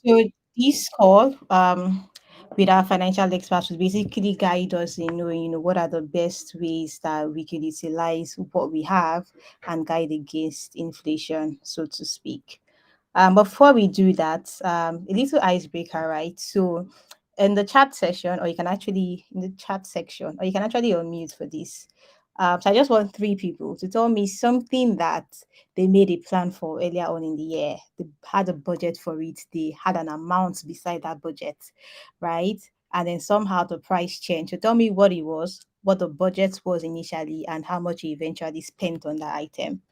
So this call with our financial experts will basically guide us in knowing, what are the best ways that we can utilize what we have and guide against inflation, so to speak. Before we do that, a little icebreaker, right? So, in the chat session, or you can actually in the chat section, or you can actually unmute for this. So I just want three people to tell me something that they made a plan for earlier on in the year. They had a budget for it. They had an amount beside that budget, right? And then somehow the price changed. So tell me what it was, what the budget was initially, and how much you eventually spent on that item.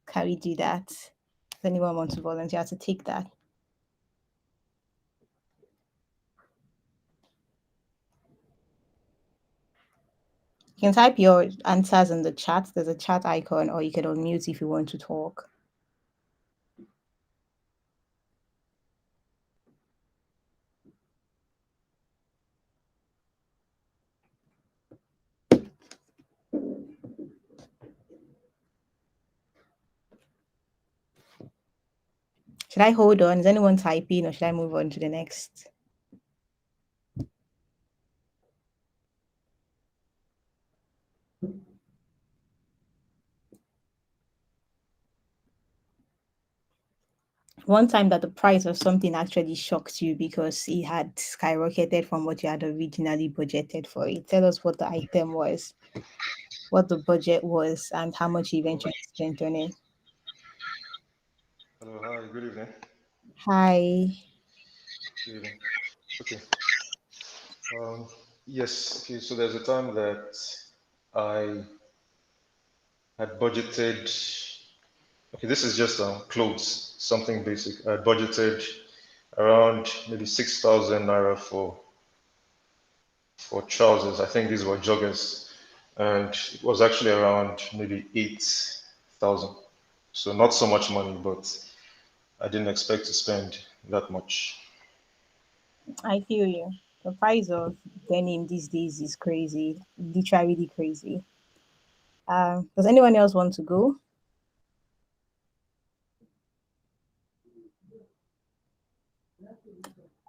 Can we do that? Does anyone want to volunteer to take that? You can type your answers in the chat. There's a chat icon, or you can unmute if you want to talk. Should I hold on? Is anyone typing, or should I move on to the next? One time that the price of something actually shocked you because it had skyrocketed from what you had originally budgeted for it. Tell us what the item was, what the budget was, and how much you eventually spent on it. Hello, hi, good evening. Hi. Good evening. Okay. Um, yes, okay, so there's a time that I had budgeted, okay, this is just clothes, something basic. I had budgeted around maybe 6,000 naira for trousers. I think these were joggers, and it was actually around maybe 8,000. So not so much money, but I didn't expect to spend that much. I feel you. The price of denim these days is crazy, literally crazy. Does anyone else want to go?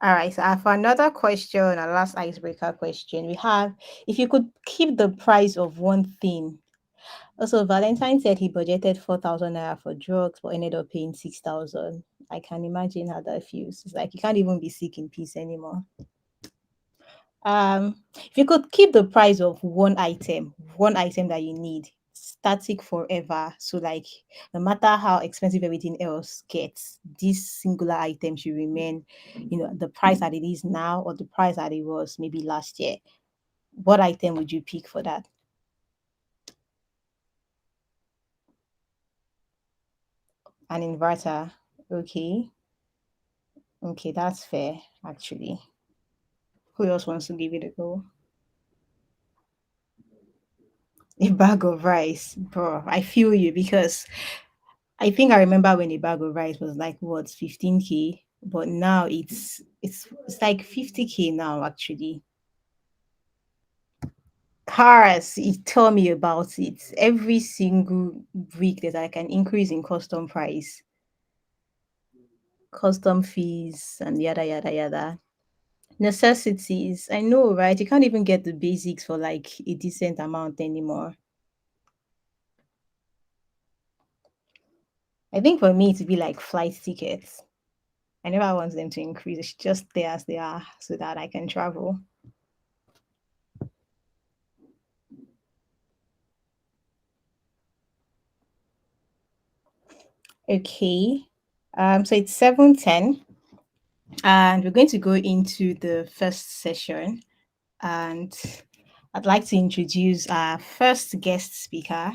All right, so for another question, our last icebreaker question, we have if you could keep the price of one thing. Also, Valentine said he budgeted 4,000 naira for drugs, but ended up paying 6,000. I can imagine how that feels. It's like you can't even be sick in peace anymore. If you could keep the price of one item that you need static forever, so like no matter how expensive everything else gets, this singular item should remain, the price that it is now or the price that it was maybe last year. What item would you pick for that? An inverter. Okay. Okay, that's fair actually. Who else wants to give it a go? A bag of rice, bro. I feel you because I think I remember when a bag of rice was like what 15K, but now it's like 50K now actually. Cars, you tell me about it. Every single week there's like an increase in custom price, custom fees, and yada yada yada. Necessities, I know, right? You can't even get the basics for like a decent amount anymore. I think for me to be like flight tickets. I never want them to increase. It's just there as they are so that I can travel. Okay. So it's 7:10, and we're going to go into the first session. And I'd like to introduce our first guest speaker.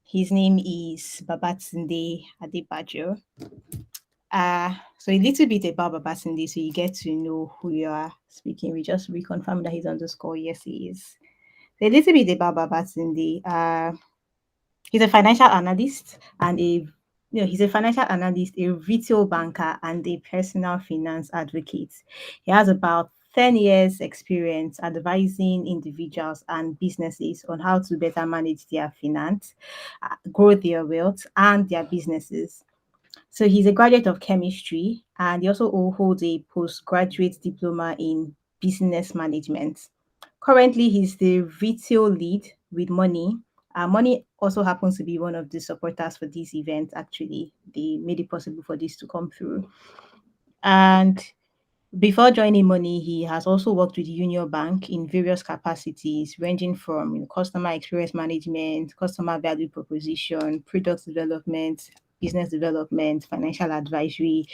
His name is Babatunde Adebajo. So a little bit about Babatunde, so you get to know who you are speaking. We just reconfirm that he's on the score. Yes, he is. So a little bit about Babatunde. He's a financial analyst and he's a financial analyst, a retail banker, and a personal finance advocate. He has about 10 years experience advising individuals and businesses on how to better manage their finance, grow their wealth and their businesses. So he's a graduate of chemistry and he also holds a postgraduate diploma in business management. Currently, he's the retail lead with Money. Money also happens to be one of the supporters for this event, actually. They made it possible for this to come through. And before joining Money, he has also worked with Union Bank in various capacities, ranging from customer experience management, customer value proposition, product development, business development, financial advisory.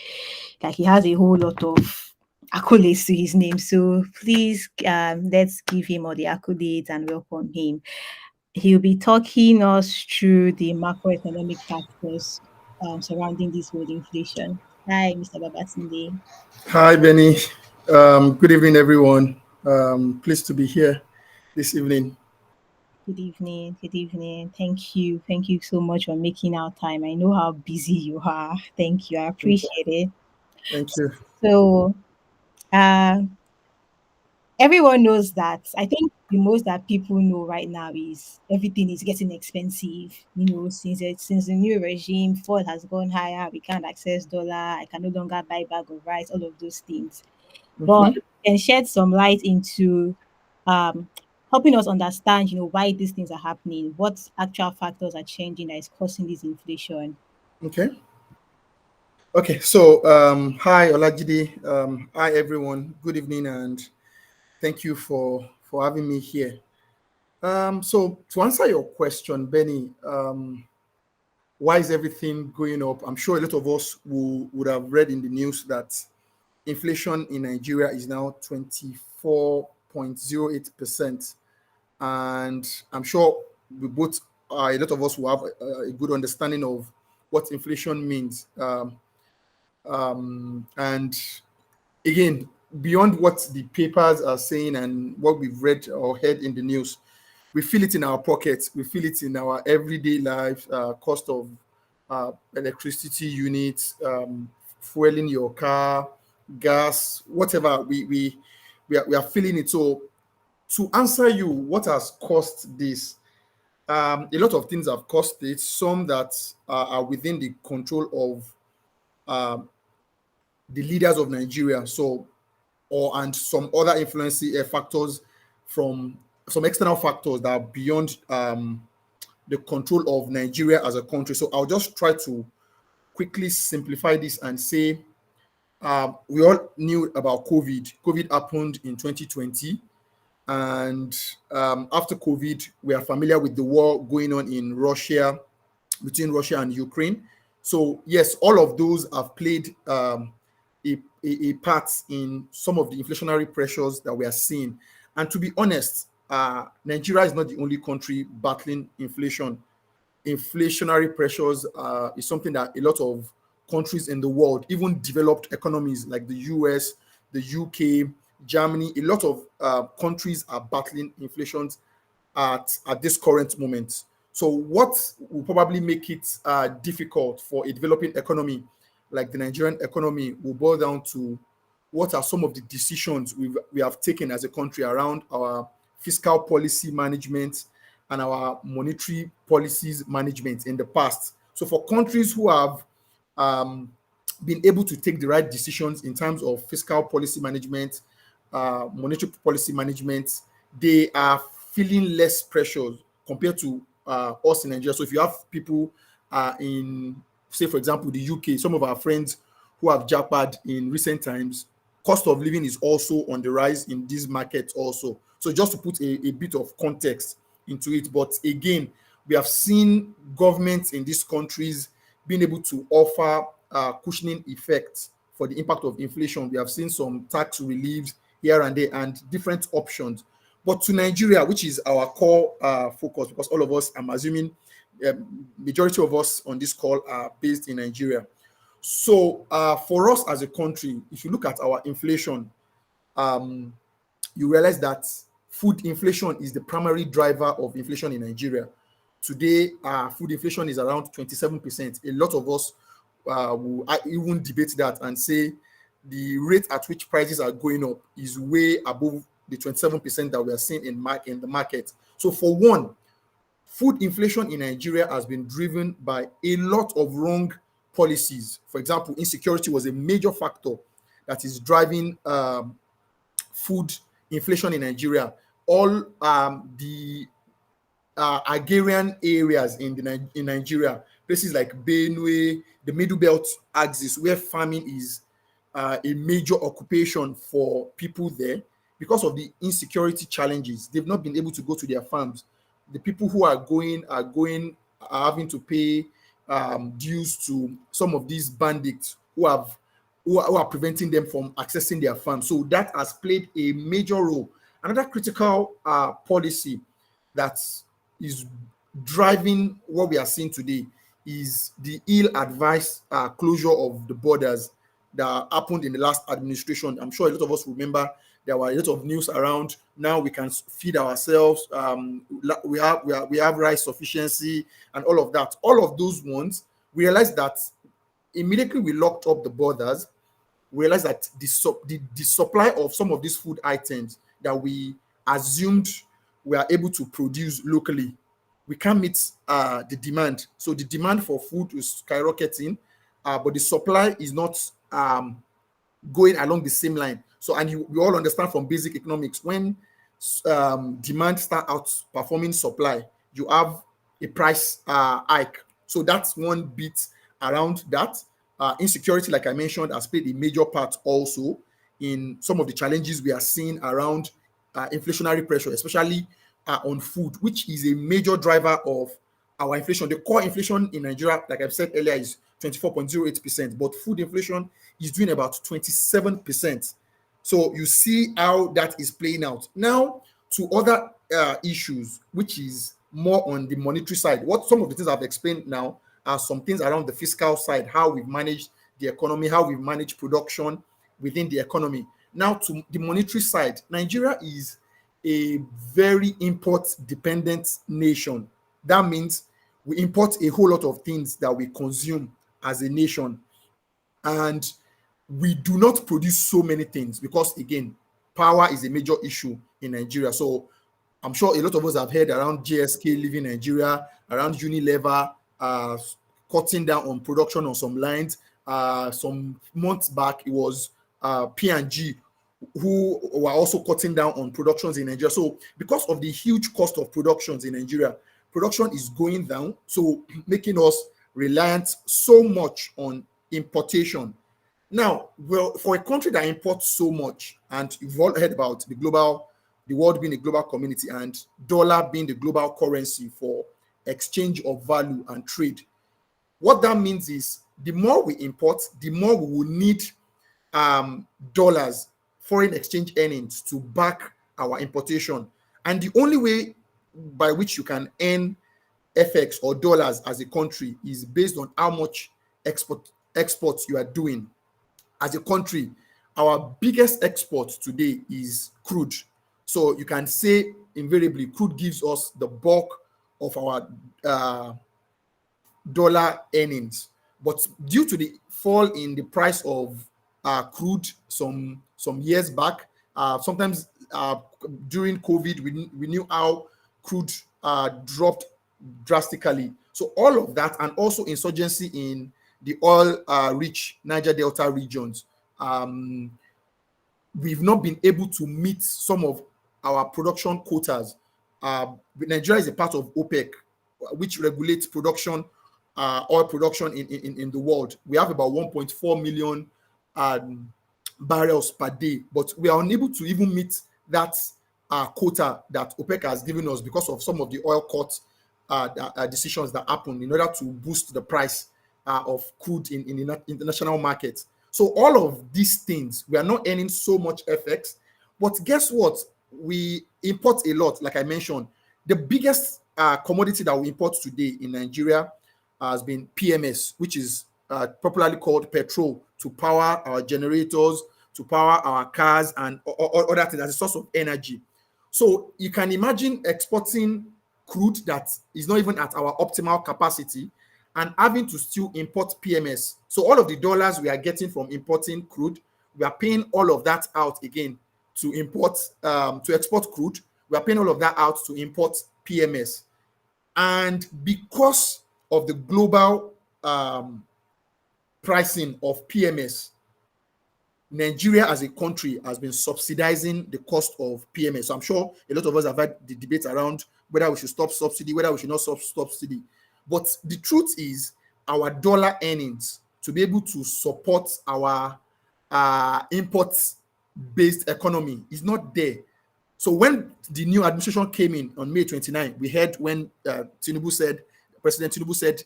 Like he has a whole lot of accolades to his name. So please, let's give him all the accolades and welcome him. He'll be talking us through the macroeconomic factors surrounding this whole inflation. Hi, Mr. Babatunde. Hi, Benny. Good evening, everyone. Pleased to be here this evening. Good evening. Good evening. Thank you. Thank you so much for making our time. I know how busy you are. Thank you. I Thank you. appreciate it. Thank you. So, uh, everyone knows that. I think the most that people know right now is everything is getting expensive. Since the new regime, Ford has gone higher. We can't access dollar. I can no longer buy bag of rice. All of those things. But Mhm. can shed some light into um, helping us understand, why these things are happening, what actual factors are changing that is causing this inflation. Okay. Okay. So, hi, Olajide. Hi, everyone. Good evening, and thank you for having me here. So, to answer your question, Benny, why is everything going up? I'm sure a lot of us would have read in the news that inflation in Nigeria is now 24.08%. And I'm sure we both, a lot of us will have a good understanding of what inflation means. And again, beyond what the papers are saying and what we've read or heard in the news, we feel it in our pockets. We feel it in our everyday life. Cost of electricity units, fueling your car, gas, whatever. We are feeling it. So to answer you, what has caused this? A lot of things have caused it. Some that are within the control of um, the leaders of Nigeria. So, and some other influencing factors from some external factors that are beyond the control of Nigeria as a country. So, I'll just try to quickly simplify this and say we all knew about COVID. COVID happened in 2020. And after COVID, we are familiar with the war going on in Russia, between Russia and Ukraine. So yes, all of those have played a part in some of the inflationary pressures that we are seeing. And to be honest, Nigeria is not the only country battling inflation. Inflationary pressures is something that a lot of countries in the world, even developed economies like the US, the UK, Germany, a lot of countries are battling inflation at this current moment. So, what will probably make it difficult for a developing economy like the Nigerian economy will boil down to what are some of the decisions we have taken as a country around our fiscal policy management and our monetary policies management in the past. So, for countries who have um, been able to take the right decisions in terms of fiscal policy management, monetary policy management, they are feeling less pressure compared to us in Nigeria. So if you have people in, say, for example, the UK, some of our friends who have jackpot in recent times, cost of living is also on the rise in this market also. So just to put a bit of context into it. But again, we have seen governments in these countries being able to offer cushioning effects for the impact of inflation. We have seen some tax reliefs here and there and different options. But to Nigeria, which is our core focus, because all of us, I'm assuming, majority of us on this call are based in Nigeria. So for us as a country, if you look at our inflation, um, you realize that food inflation is the primary driver of inflation in Nigeria. Today, food inflation is around 27%. A lot of us will even debate that and say the rate at which prices are going up is way above the 27% that we are seeing in the market. So, for one, food inflation in Nigeria has been driven by a lot of wrong policies. For example, insecurity was a major factor that is driving food inflation in Nigeria. All the agrarian areas in Nigeria, places like Benue, the Middle Belt axis, where farming is a major occupation for people there, because of the insecurity challenges, they've not been able to go to their farms. The people who are having to pay dues to some of these bandits who are preventing them from accessing their farms. So that has played a major role. Another critical policy that is driving what we are seeing today is the ill-advised closure of the borders that happened in the last administration. I'm sure a lot of us remember there were a lot of news around. Now we can feed ourselves. We have rice sufficiency and all of that. All of those ones, we realized that immediately we locked up the borders. We realized that the supply of some of these food items that we assumed we are able to produce locally, we can't meet the demand. So the demand for food is skyrocketing, but the supply is not going along the same line. So, and we all understand from basic economics, when demand start outperforming supply, you have a price hike. So that's one bit around that. Insecurity, like I mentioned, has played a major part also in some of the challenges we are seeing around inflationary pressure, especially on food, which is a major driver of our inflation. The core inflation in Nigeria, like I've said earlier, is 24.08%, but food inflation is doing about 27%. So you see how that is playing out. Now to other issues, which is more on the monetary side. What some of the things I've explained now are some things around the fiscal side, how we've managed the economy, how we've managed production within the economy. Now to the monetary side, Nigeria is a very import-dependent nation. That means we import a whole lot of things that we consume as a nation. And we do not produce so many things because, again, power is a major issue in Nigeria. So I'm sure a lot of us have heard around JSK leaving Nigeria, around Unilever cutting down on production on some lines. Some months back, it was P&G who were also cutting down on productions in Nigeria. So because of the huge cost of productions in Nigeria, production is going down, so making us reliant so much on importation. Now, well, for a country that imports so much, and you've all heard about the world being a global community and dollar being the global currency for exchange of value and trade, what that means is the more we import, the more we will need dollars, foreign exchange earnings to back our importation. And the only way by which you can earn FX or dollars as a country is based on how much exports you are doing. As a country, our biggest export today is crude. So you can say invariably crude gives us the bulk of our dollar earnings. But due to the fall in the price of crude some years back, sometimes during COVID, we knew how crude dropped drastically. So all of that, and also insurgency in the oil-rich Niger Delta regions, we've not been able to meet some of our production quotas. Nigeria is a part of OPEC, which regulates production, oil production in the world. We have about 1.4 million barrels per day, but we are unable to even meet that quota that OPEC has given us because of some of the oil cut decisions that happened in order to boost the price of crude in the international market. So all of these things, we are not earning so much FX, but guess what? We import a lot, like I mentioned. The biggest commodity that we import today in Nigeria has been PMS, which is popularly called petrol, to power our generators, to power our cars and other things as a source of energy. So you can imagine exporting crude that is not even at our optimal capacity and having to still import PMS. So all of the dollars we are getting from importing crude, we are paying all of that out again to export crude. We are paying all of that out to import PMS. And because of the global pricing of PMS, Nigeria as a country has been subsidizing the cost of PMS. So I'm sure a lot of us have had the debate around whether we should stop subsidy, whether we should not stop subsidy. But the truth is, our dollar earnings to be able to support our imports-based economy is not there. So when the new administration came in on May 29, we heard when President Tinubu said,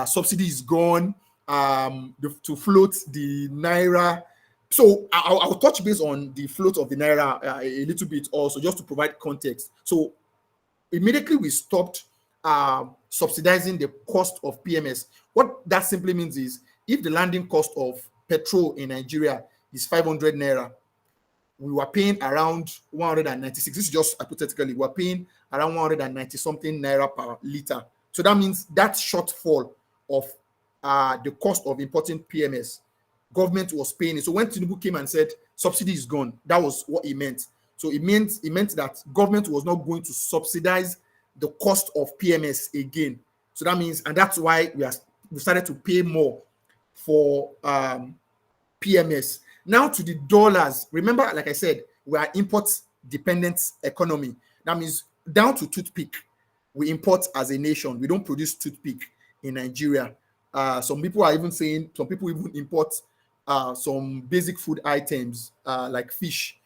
subsidy is gone, to float the naira. So I'll touch base on the float of the naira a little bit also, just to provide context. So immediately we stopped subsidizing the cost of PMS. What that simply means is, if the landing cost of petrol in Nigeria is 500 naira, we were paying around 196. This is just hypothetically, we're paying around 190 something naira per liter. So that means that shortfall of the cost of importing PMS, government was paying it. So when Tinubu came and said subsidy is gone, that was what it meant. So it meant that government was not going to subsidize the cost of PMS again. So that means, and that's why we started to pay more for PMS. Now to the dollars. Remember, like I said, we are import-dependent economy. That means down to toothpick, we import as a nation. We don't produce toothpick in Nigeria. Some people even import some basic food items like fish.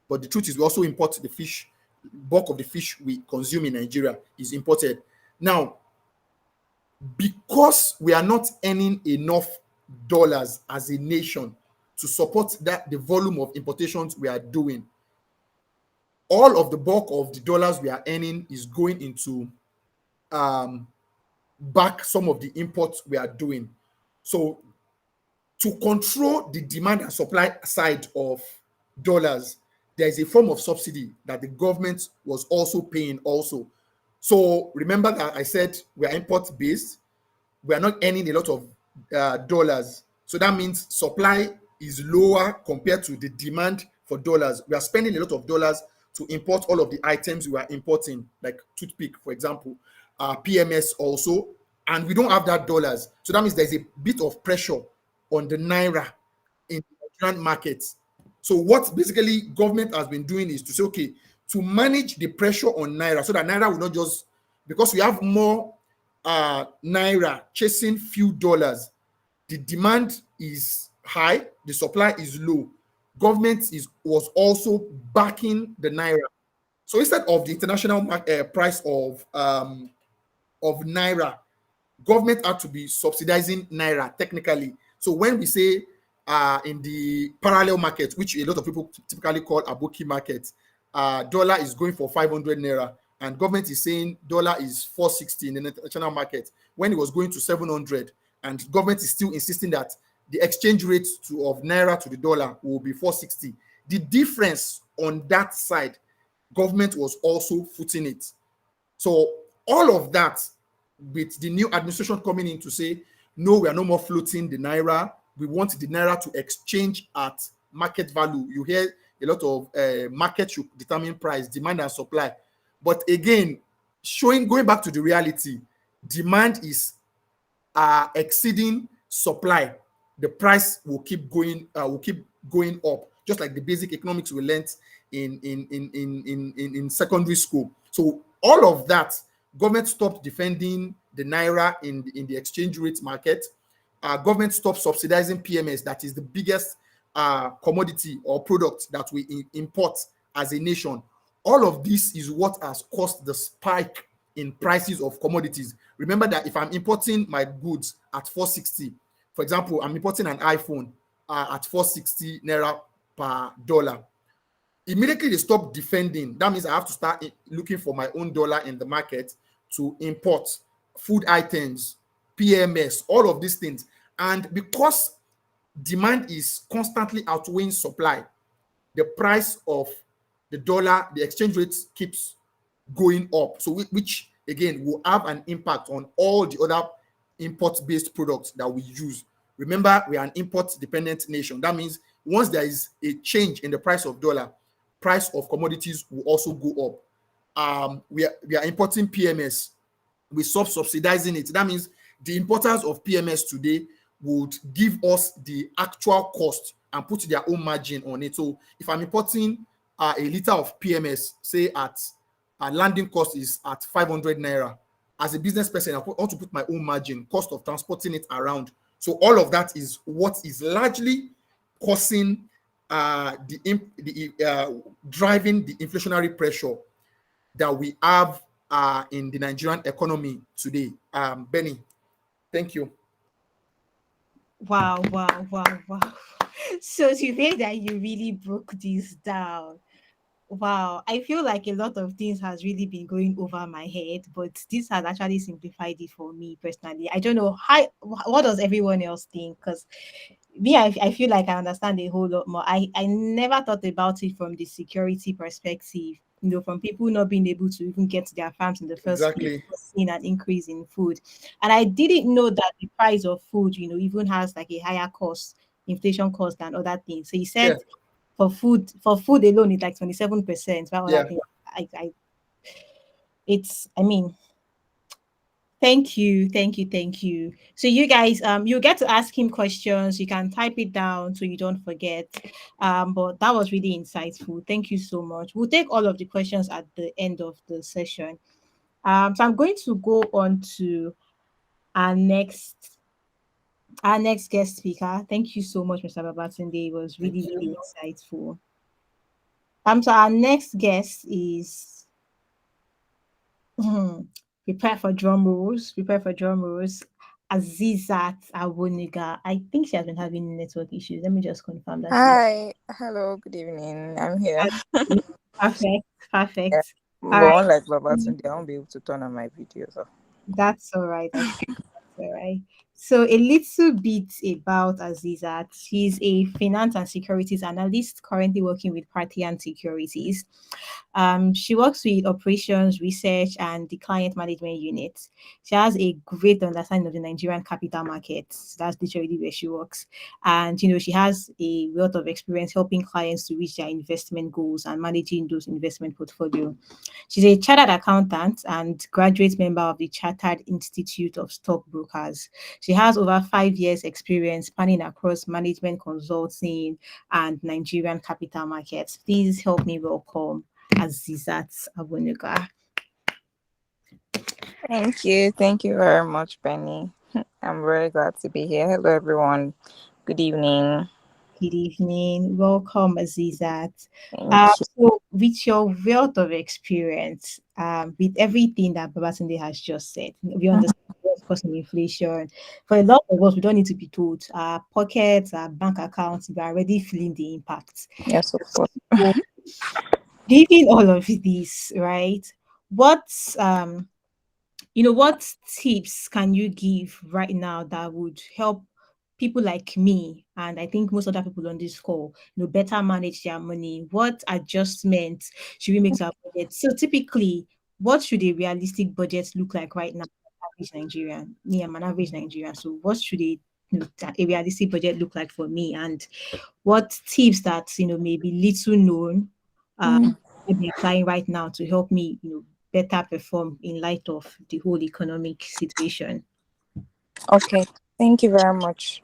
But the truth is, we also import the fish. Bulk of the fish we consume in Nigeria is imported. Now, because we are not earning enough dollars as a nation to support the volume of importations we are doing, all of the bulk of the dollars we are earning is going into back some of the imports we are doing. So to control the demand and supply side of dollars, there is a form of subsidy that the government was also paying also. So remember that I said we are import based. We are not earning a lot of dollars. So that means supply is lower compared to the demand for dollars. We are spending a lot of dollars to import all of the items we are importing, like toothpick, for example, PMS also, and we don't have that dollars. So that means there's a bit of pressure on the naira in the Nigerian markets. So what basically government has been doing is to say, okay, to manage the pressure on naira, so that naira will not just, because we have more naira chasing few dollars, the demand is high, the supply is low. Government was also backing the naira. So instead of the international price of naira, government had to be subsidizing naira technically. So when we say in the parallel market, which a lot of people typically call aboki market, dollar is going for 500 naira, and government is saying dollar is 460 in the international market, when it was going to 700, and government is still insisting that the exchange rate of naira to the dollar will be 460. The difference on that side, government was also footing it. So all of that, with the new administration coming in to say, no, we are no more floating the naira. We want the naira to exchange at market value. You hear a lot of market should determine price, demand and supply. But again, going back to the reality, demand is exceeding supply. The price will keep going up, just like the basic economics we learned in secondary school. So all of that, government stopped defending the naira in the exchange rate market. Government stopped subsidizing PMS, that is the biggest commodity or product that we import as a nation. All of this is what has caused the spike in prices of commodities. Remember that if I'm importing my goods at 460, for example, I'm importing an iPhone at 460 naira per dollar. Immediately they stop defending. That means I have to start looking for my own dollar in the market to import food items, PMS, all of these things. And because demand is constantly outweighing supply, the price of the dollar, the exchange rate keeps going up. So which again will have an impact on all the other import-based products that we use. Remember, we are an import-dependent nation. That means once there is a change in the price of dollar, price of commodities will also go up. We are importing PMS. We stop subsidizing it. That means the importers of PMS today would give us the actual cost and put their own margin on it. So if I'm importing a liter of PMS, say at a landing cost is at 500 naira, as a business person, I want to put my own margin, cost of transporting it around. So all of that is what is largely causing driving the inflationary pressure that we have in the Nigerian economy today. Benny, thank you. Wow, wow, wow, wow. So to think that you really broke this down. Wow, I feel like a lot of things has really been going over my head, but this has actually simplified it for me personally. I don't know how, what does everyone else think? Because me, I feel like I understand a whole lot more. I never thought about it from the security perspective, from people not being able to even get to their farms in the first place, Exactly. seeing an increase in food. And I didn't know that the price of food, even has like a higher cost, inflation cost than other things. So you Yeah, said for food alone it's like 27%, while other yeah. things I mean, thank you, thank you, thank you. So you guys, you get to ask him questions. You can type it down so you don't forget. But that was really insightful. Thank you so much. We'll take all of the questions at the end of the session. So I'm going to go on to our next our next guest speaker. Thank you so much, Mr. Babatunde. It was Thank really, you. really insightful. So our next guest is prepare for drum rolls. Prepare for drum rolls. Azizat Awoniga. I think she has been having network issues. Let me just confirm that she's Hi, hello, good evening. I'm here. perfect. Yeah. Perfect. But All right. unlike Babatunde, I won't be able to turn on my video. So. That's all right. That's all right. So a little bit about Azizat. She's a finance and securities analyst currently working with Parthian Securities. She works with operations, research, and the client management unit. She has a great understanding of the Nigerian capital markets. That's literally where she works. And, she has a wealth of experience helping clients to reach their investment goals and managing those investment portfolio. She's a chartered accountant and graduate member of the Chartered Institute of Stockbrokers. She has over 5 years experience spanning across management consulting and Nigerian capital markets. Please help me welcome Azizat Abonuga. Thank you. Thank you very much, Benny. I'm very glad to be here. Hello, everyone. Good evening. Good evening. Welcome, Azizat. Thank you. So, with your wealth of experience, with everything that Babatunde has just said, we understand what's causing inflation. For a lot of us, we don't need to be told. Our pockets, our bank accounts, we are already feeling the impact. Yes, of course. So, given all of this, right? What's what tips can you give right now that would help people like me, and I think most other people on this call, better manage their money? What adjustments should we make to our budget? So typically, what should a realistic budget look like right now? Average Nigerian. Me, I'm an average Nigerian. So what should a realistic budget look like for me? And what tips that may be little known Mm. I be applying right now to help me, better perform in light of the whole economic situation? Okay. Thank you very much.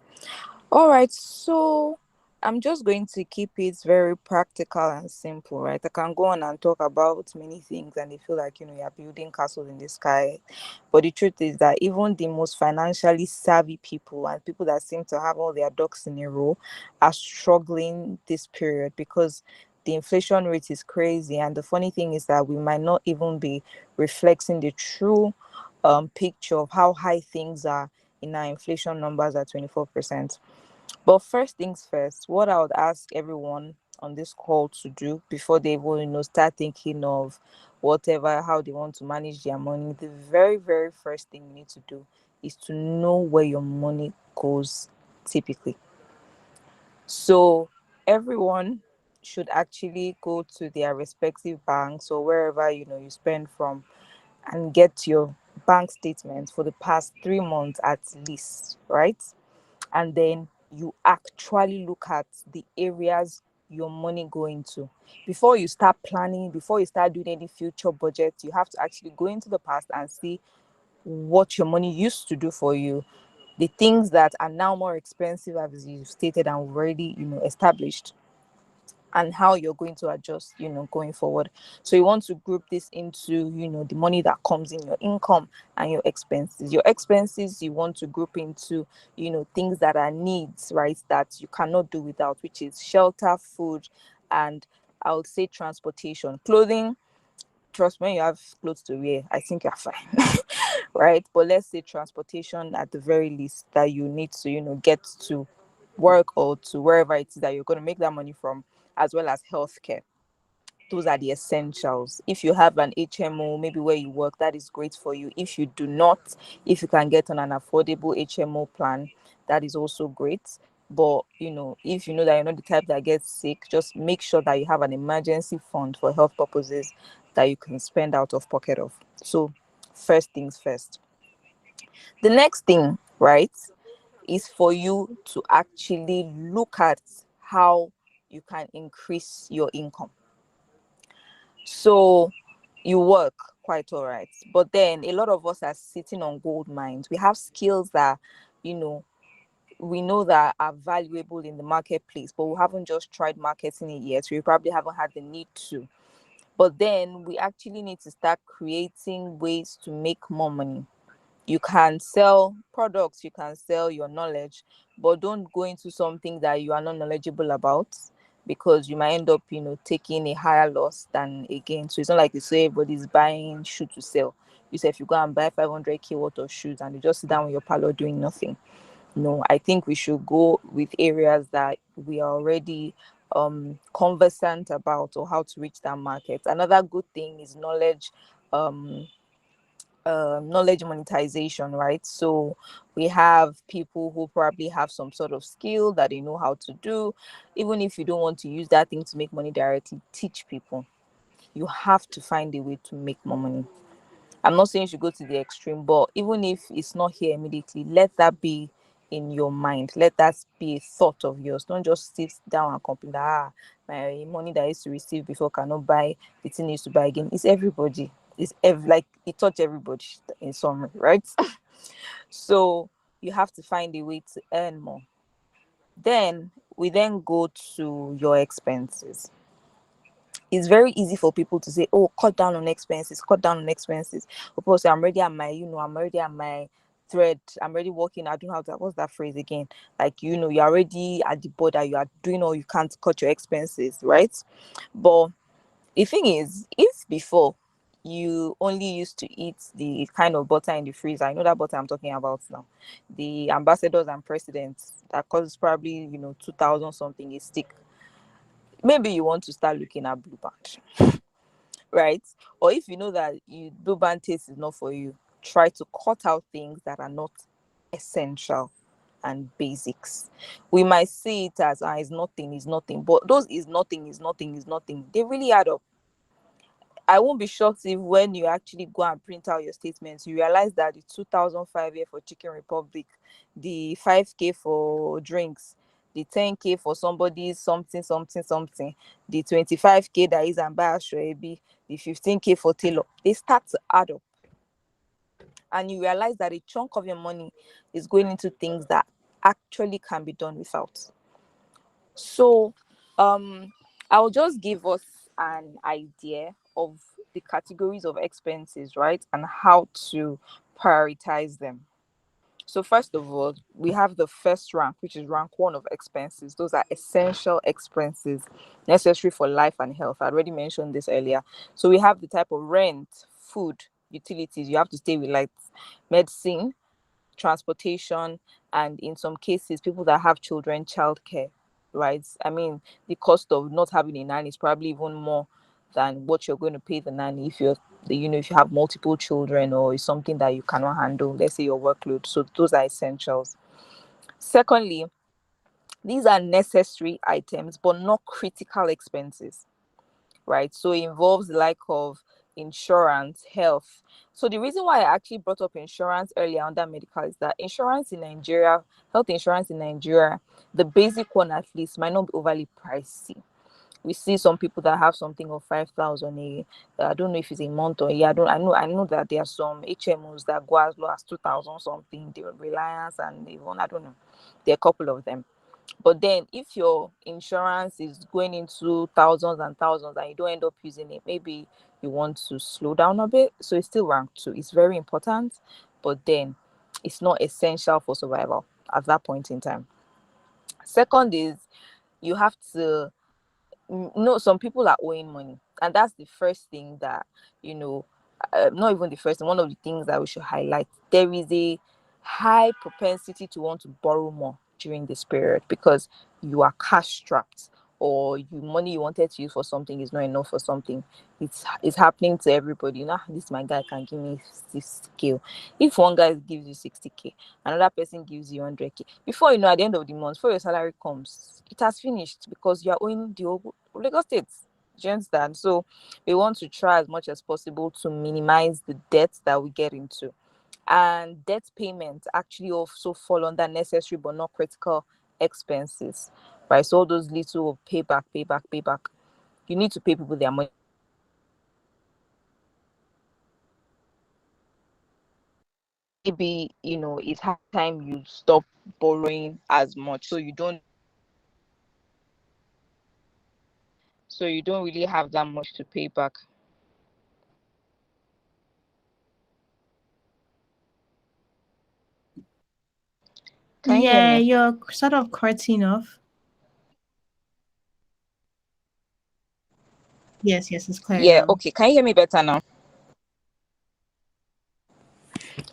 All right, so I'm just going to keep it very practical and simple, right? I can go on and talk about many things, and they feel like you're building castles in the sky. But the truth is that even the most financially savvy people and people that seem to have all their ducks in a row are struggling this period because the inflation rate is crazy. And the funny thing is that we might not even be reflecting the true picture of how high things are in our inflation numbers at 24%. But first things first, what I would ask everyone on this call to do before they even start thinking of whatever how they want to manage their money, the very very first thing you need to do is to know where your money goes typically. So everyone should actually go to their respective banks or wherever you spend from and get your bank statements for the past 3 months at least, right? And then you actually look at the areas your money go into. Before you start planning, before you start doing any future budget, you have to actually go into the past and see what your money used to do for you the things that are now more expensive, as you stated and we've already, established, and how you're going to adjust, going forward. So you want to group this into, the money that comes in, your income, and your expenses. Your expenses you want to group into, things that are needs, right, that you cannot do without, which is shelter, food, and I would say transportation. Clothing, trust me, when you have clothes to wear, I think you're fine. Right? But let's say transportation at the very least, that you need to, get to work or to wherever it is that you're going to make that money from, as well as healthcare. Those are the essentials. If you have an HMO, maybe where you work, that is great for you. If you do not, if you can get on an affordable HMO plan, that is also great. But if you know that you're not the type that gets sick, just make sure that you have an emergency fund for health purposes that you can spend out of pocket of. So first things first. The next thing, right, is for you to actually look at how you can increase your income. So you work quite all right, but then a lot of us are sitting on gold mines. We have skills that, you know, we know that are valuable in the marketplace, but we haven't just tried marketing it yet. We probably haven't had the need to. But then we actually need to start creating ways to make more money. You can sell products, you can sell your knowledge, but don't go into something that you are not knowledgeable about, because you might end up, taking a higher loss than a gain. So it's not like you say everybody's buying shoe to sell. You say if you go and buy 500k worth of shoes and you just sit down in your parlor doing nothing. No, I think we should go with areas that we are already conversant about, or how to reach that market. Another good thing is um knowledge monetization, right? So we have people who probably have some sort of skill that they know how to do. Even if you don't want to use that thing to make money directly, teach people. You have to find a way to make more money. I'm not saying you should go to the extreme, but even if it's not here immediately, let that be in your mind. Let that be a thought of yours. Don't just sit down and complain that my money that I used to receive before cannot buy the thing I used to buy again. It's everybody. Like it touch everybody in some, right? So you have to find a way to earn more. Then we then go to your expenses. It's very easy for people to say, oh, cut down on expenses, cut down on expenses. People say, I'm already at my, I'm already at my thread. I'm already working. I don't have that. What's that phrase again? Like, you're already at the border. You are doing all you can to cut your expenses, right? But the thing is, if before you only used to eat the kind of butter in the freezer, I know that butter I'm talking about now, the ambassadors and presidents that costs probably, 2,000 something a stick. Maybe you want to start looking at Blue Band, right? Or if you know that Blue Band taste is not for you, try to cut out things that are not essential and basics. We might see it as it's nothing, but those is nothing, they really add up. I won't be shocked if when you actually go and print out your statements, you realize that the 2005 year for Chicken Republic, the 5K for drinks, the 10K for somebody's something, the 25K that is ambassador, the 15K for Taylor, they start to add up. And you realize that a chunk of your money is going into things that actually can be done without. So, I'll just give us an idea of the categories of expenses, right, and how to prioritize them. So, first of all, we have the first rank, which is rank one of expenses. Those are essential expenses necessary for life and health. I already mentioned this earlier. So, we have the type of rent, food, utilities. You have to stay with lights, medicine, transportation, and in some cases, people that have children, childcare, right? I mean, the cost of not having a nanny is probably even more than what you're going to pay the nanny if if you have multiple children, or it's something that you cannot handle, let's say your workload. So those are essentials. Secondly, these are necessary items, but not critical expenses, right? So it involves the like of insurance, health. So the reason why I actually brought up insurance earlier under medical is that insurance in Nigeria, health insurance in Nigeria, the basic one at least, might not be overly pricey. We see some people that have something of 5,000 a, I don't know if it's a month or a year. I know that there are some HMOs that go as low as 2,000 something. The Reliance and even, I don't know. There are a couple of them. But then if your insurance is going into thousands and thousands and you don't end up using it, maybe you want to slow down a bit. So it's still rank 2. It's very important, but then it's not essential for survival at that point in time. Second is you have to know some people are owing money, and that's the first thing that, you know, not even the first thing, one of the things that we should highlight. There is a high propensity to want to borrow more during this period because you are cash strapped, or you money you wanted to use for something is not enough for something. It's happening to everybody. You know, "Ah, this my guy can give me 60k." If one guy gives you 60k, another person gives you 100k, before you know, at the end of the month, before your salary comes, it has finished because you are owing the whole Lagos State. Do you understand? So we want to try as much as possible to minimize the debts that we get into. And debt payments actually also fall under necessary but not critical expenses. Right. So all those little payback, payback, payback. You need to pay people their money. Maybe, it's high time you stop borrowing as much. So you don't really have that much to pay back. Can you hear Yeah, me? you're sort of cutting off. Yes, yes, it's clear Yeah, now. okay. Can you hear me better now?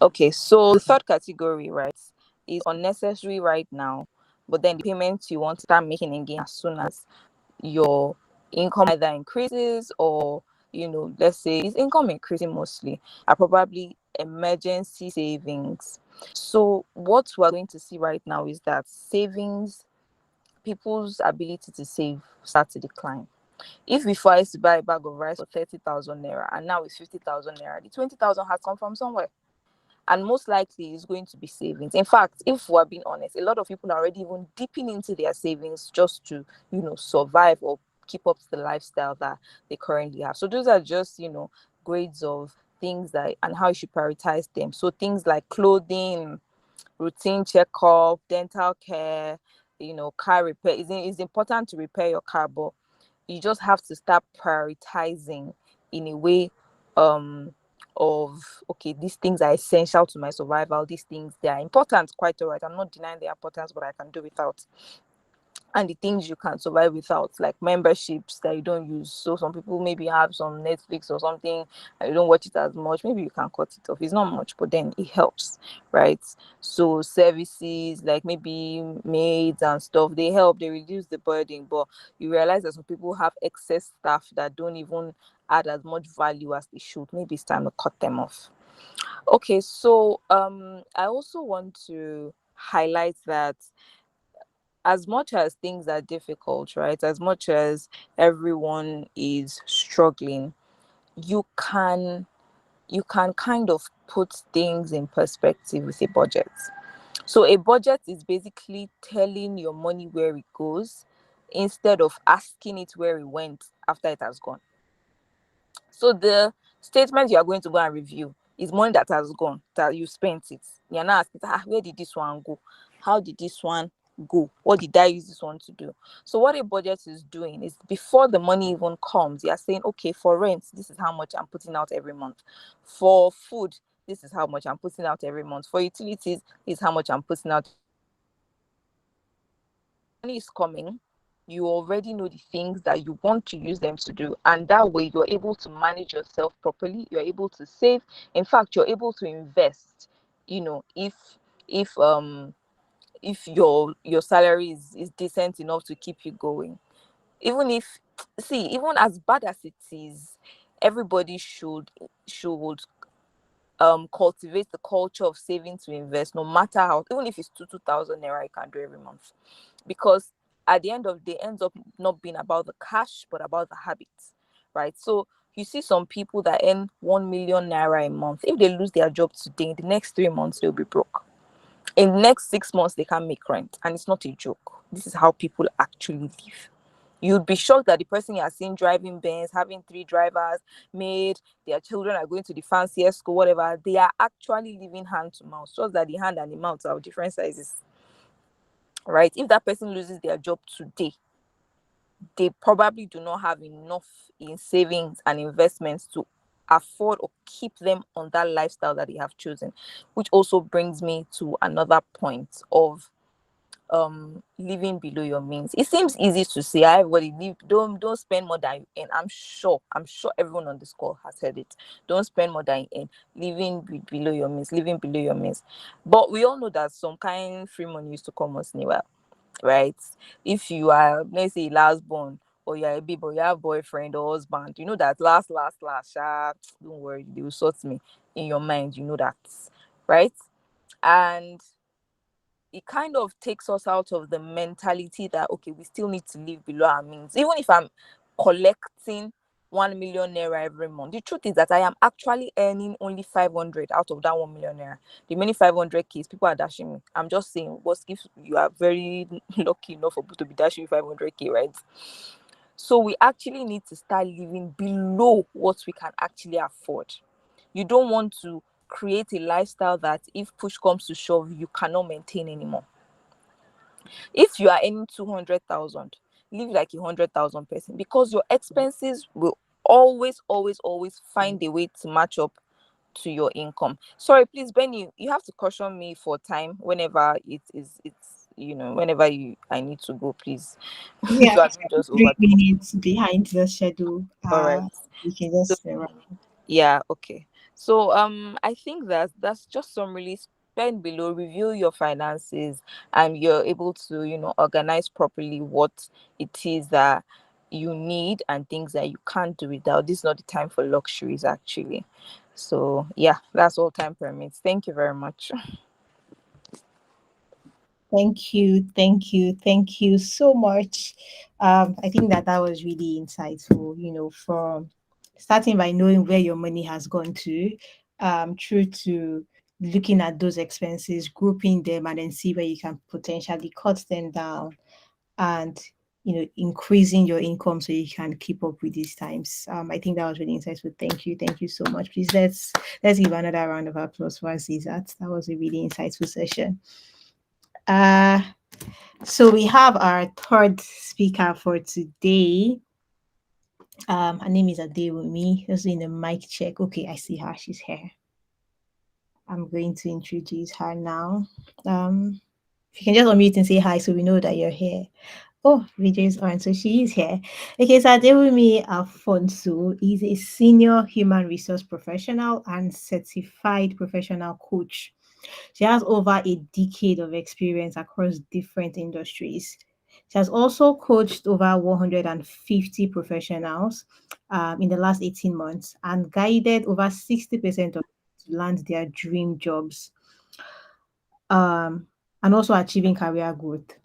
Okay, so the third category, right, is unnecessary right now, but then the payments you want to start making again as soon as your income either increases, or, let's say is income increasing mostly, are probably emergency savings. So what we're going to see right now is that savings, people's ability to save start to decline. If before I used to buy a bag of rice for 30,000 naira and now it's 50,000 naira, the 20,000 has come from somewhere, and most likely is going to be savings. In fact, if we're being honest, a lot of people are already even dipping into their savings just to, survive or keep up to the lifestyle that they currently have. So those are just, grades of things that and how you should prioritize them. So things like clothing, routine checkup, dental care, car repair. It's important to repair your car, but you just have to start prioritizing in a way, um of, okay, these things are essential to my survival, these things, they are important, quite all right, I'm not denying their importance, but I can do without. And the things you can survive without, like memberships that you don't use. So some people maybe have some Netflix or something and you don't watch it as much, maybe you can cut it off. It's not much, but then it helps, right? So services like maybe maids and stuff, they help, they reduce the burden, but you realize that some people have excess staff that don't even add as much value as they should. Maybe it's time to cut them off. Okay, so I also want to highlight that as much as things are difficult, right? As much as everyone is struggling, you can kind of put things in perspective with a budget. So a budget is basically telling your money where it goes instead of asking it where it went after it has gone. So the statement you are going to go and review is money that has gone, that you spent it. You're not asking, where did this one go? How did this one go? What did I use this one to do? So what a budget is doing is, before the money even comes, you're saying, okay, for rent, this is how much I'm putting out every month. For food, this is how much I'm putting out every month. For utilities, this is how much I'm putting out. Money is coming, you already know the things that you want to use them to do, and that way you're able to manage yourself properly, you're able to save, in fact you're able to invest. If your salary is decent enough to keep you going, even if, see, even as bad as it is, everybody should cultivate the culture of saving to invest, no matter how, even if it's 2,000 naira you can do every month, because at the end of the day, ends up not being about the cash but about the habits, right? So you see some people that earn 1 million naira a month, if they lose their job today, in the next 3 months they'll be broke. In the next 6 months they can't make rent, and it's not a joke. This is how people actually live. You'd be shocked that the person you are seeing driving Benz, having 3 drivers, maid, their children are going to the fanciest school, whatever. They are actually living hand to mouth. Just that the hand and the mouth are of different sizes, right? If that person loses their job today, they probably do not have enough in savings and investments to afford or keep them on that lifestyle that they have chosen. Which also brings me to another point of living below your means. It seems easy to say, everybody live, don't spend more than you earn. I'm sure everyone on this call has heard it. Don't spend more than you earn. Below your means, living below your means. But we all know that some kind free money used to come once in a while, right? If you are, let's say, last born, or you're a baby, or you have boyfriend or husband, you know that last, don't worry, they will sort me. In your mind, you know that, right? And it kind of takes us out of the mentality that, okay, we still need to live below our means. Even if I'm collecting 1 million naira every month, the truth is that I am actually earning only 500 out of that 1 million naira. The many 500 Ks, people are dashing me. I'm just saying, what if you are very lucky enough for people to be dashing 500K, right? So we actually need to start living below what we can actually afford. You don't want to create a lifestyle that if push comes to shove, you cannot maintain anymore. If you are earning 200,000, live like 100,000 person, because your expenses will always find a way to match up to your income. Sorry, please, Benny, you have to caution me for time whenever whenever I need to go, please. Yeah, So I don't just over. 3 minutes behind the schedule. All right. We can So, just yeah, okay. So I think that that's just some really spend below, review your finances, and you're able to, organize properly what it is that you need and things that you can't do without. This is not the time for luxuries, actually. So yeah, that's all time permits. Thank you very much. thank you so much. I think that that was really insightful. From starting by knowing where your money has gone to, through to looking at those expenses, grouping them, and then see where you can potentially cut them down, and increasing your income so you can keep up with these times. I think that was really insightful. Thank you so much. Please let's give another round of applause for Azizat. That was a really insightful session. uh so we have our third speaker for today. Her name is Adewumi. Just doing the mic check. Okay, I see her. She's here. I'm going to introduce her now. If you can just unmute and say hi so we know that you're here. Oh, video is on. So she is here. Okay, so Adewumi Afonso is a senior human resource professional and certified professional coach. She has over a decade of experience across different industries. She has also coached over 150 professionals in the last 18 months and guided over 60% of them to land their dream jobs, um, and also achieving career growth,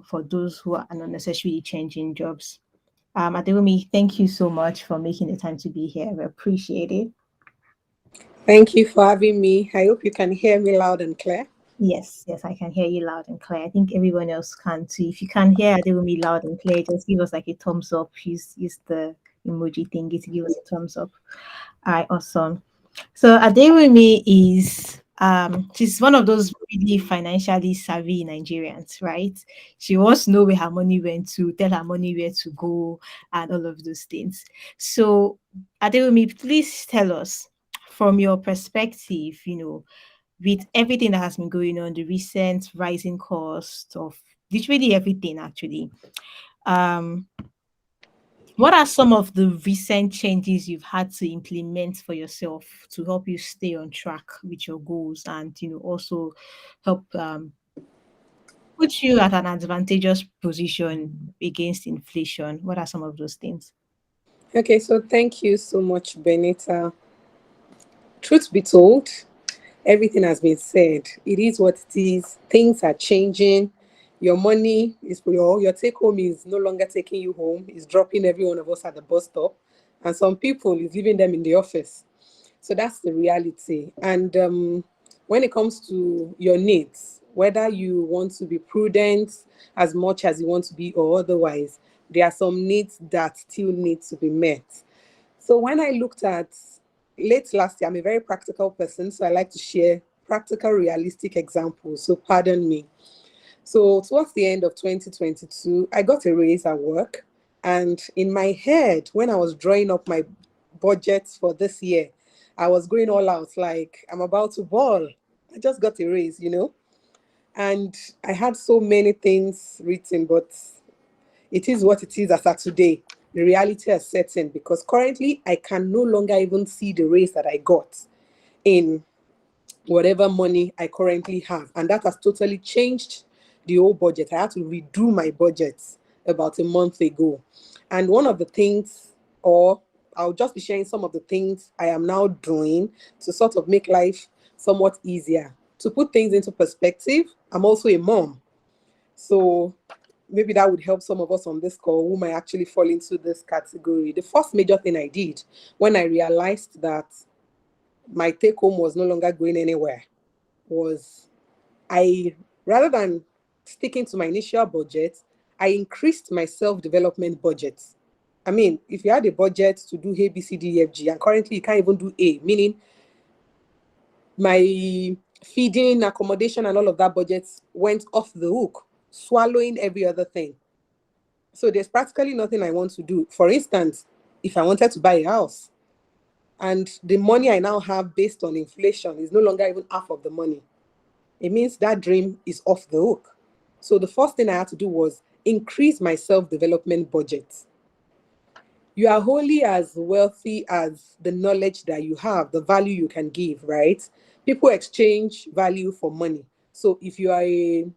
for those who are not necessarily changing jobs. Adewumi, thank you so much for making the time to be here. We appreciate it. Thank you for having me. I hope you can hear me loud and clear. Yes, I can hear you loud and clear. I think everyone else can too. If you can hear Adewumi loud and clear, just give us like a thumbs up. Use the emoji thingy to give us a thumbs up. All right, awesome. So Adewumi is she's one of those really financially savvy Nigerians, right? She wants to know where her money went to, tell her money where to go, and all of those things. So Adewumi, please tell us from your perspective, with everything that has been going on, the recent rising cost of literally everything actually. Um, what are some of the recent changes you've had to implement for yourself to help you stay on track with your goals and also help put you at an advantageous position against inflation? What are some of those things? Okay, so thank you so much, Benita. Truth be told, everything has been said. It is what it is. Things are changing. Your money is your take home is no longer taking you home. It's dropping every one of us at the bus stop, and some people is leaving them in the office. So that's the reality. And when it comes to your needs, whether you want to be prudent as much as you want to be or otherwise, there are some needs that still need to be met. So when I looked at late last year, I'm a very practical person, so I like to share practical, realistic examples. So pardon me. So towards the end of 2022, I got a raise at work. And in my head, when I was drawing up my budgets for this year, I was going all out like I'm about to ball. I just got a raise, and I had so many things written, but it is what it is as of today. The reality has set in because currently I can no longer even see the raise that I got in whatever money I currently have. And that has totally changed the whole budget. I had to redo my budget about a month ago. And one of the things, or I'll just be sharing some of the things I am now doing to sort of make life somewhat easier. To put things into perspective, I'm also a mom. So maybe that would help some of us on this call who might actually fall into this category. The first major thing I did when I realized that my take home was no longer going anywhere was I, rather than sticking to my initial budget, I increased my self-development budget. I mean, if you had a budget to do A, B, C, D, E, F, G, and currently you can't even do A, meaning my feeding, accommodation, and all of that budget went off the hook, swallowing every other thing. So there's practically nothing I want to do. For instance, if I wanted to buy a house, and the money I now have based on inflation is no longer even half of the money, it means that dream is off the hook. So the first thing I had to do was increase my self-development budget. You are wholly as wealthy as the knowledge that you have, the value you can give, right? People exchange value for money. So if you are an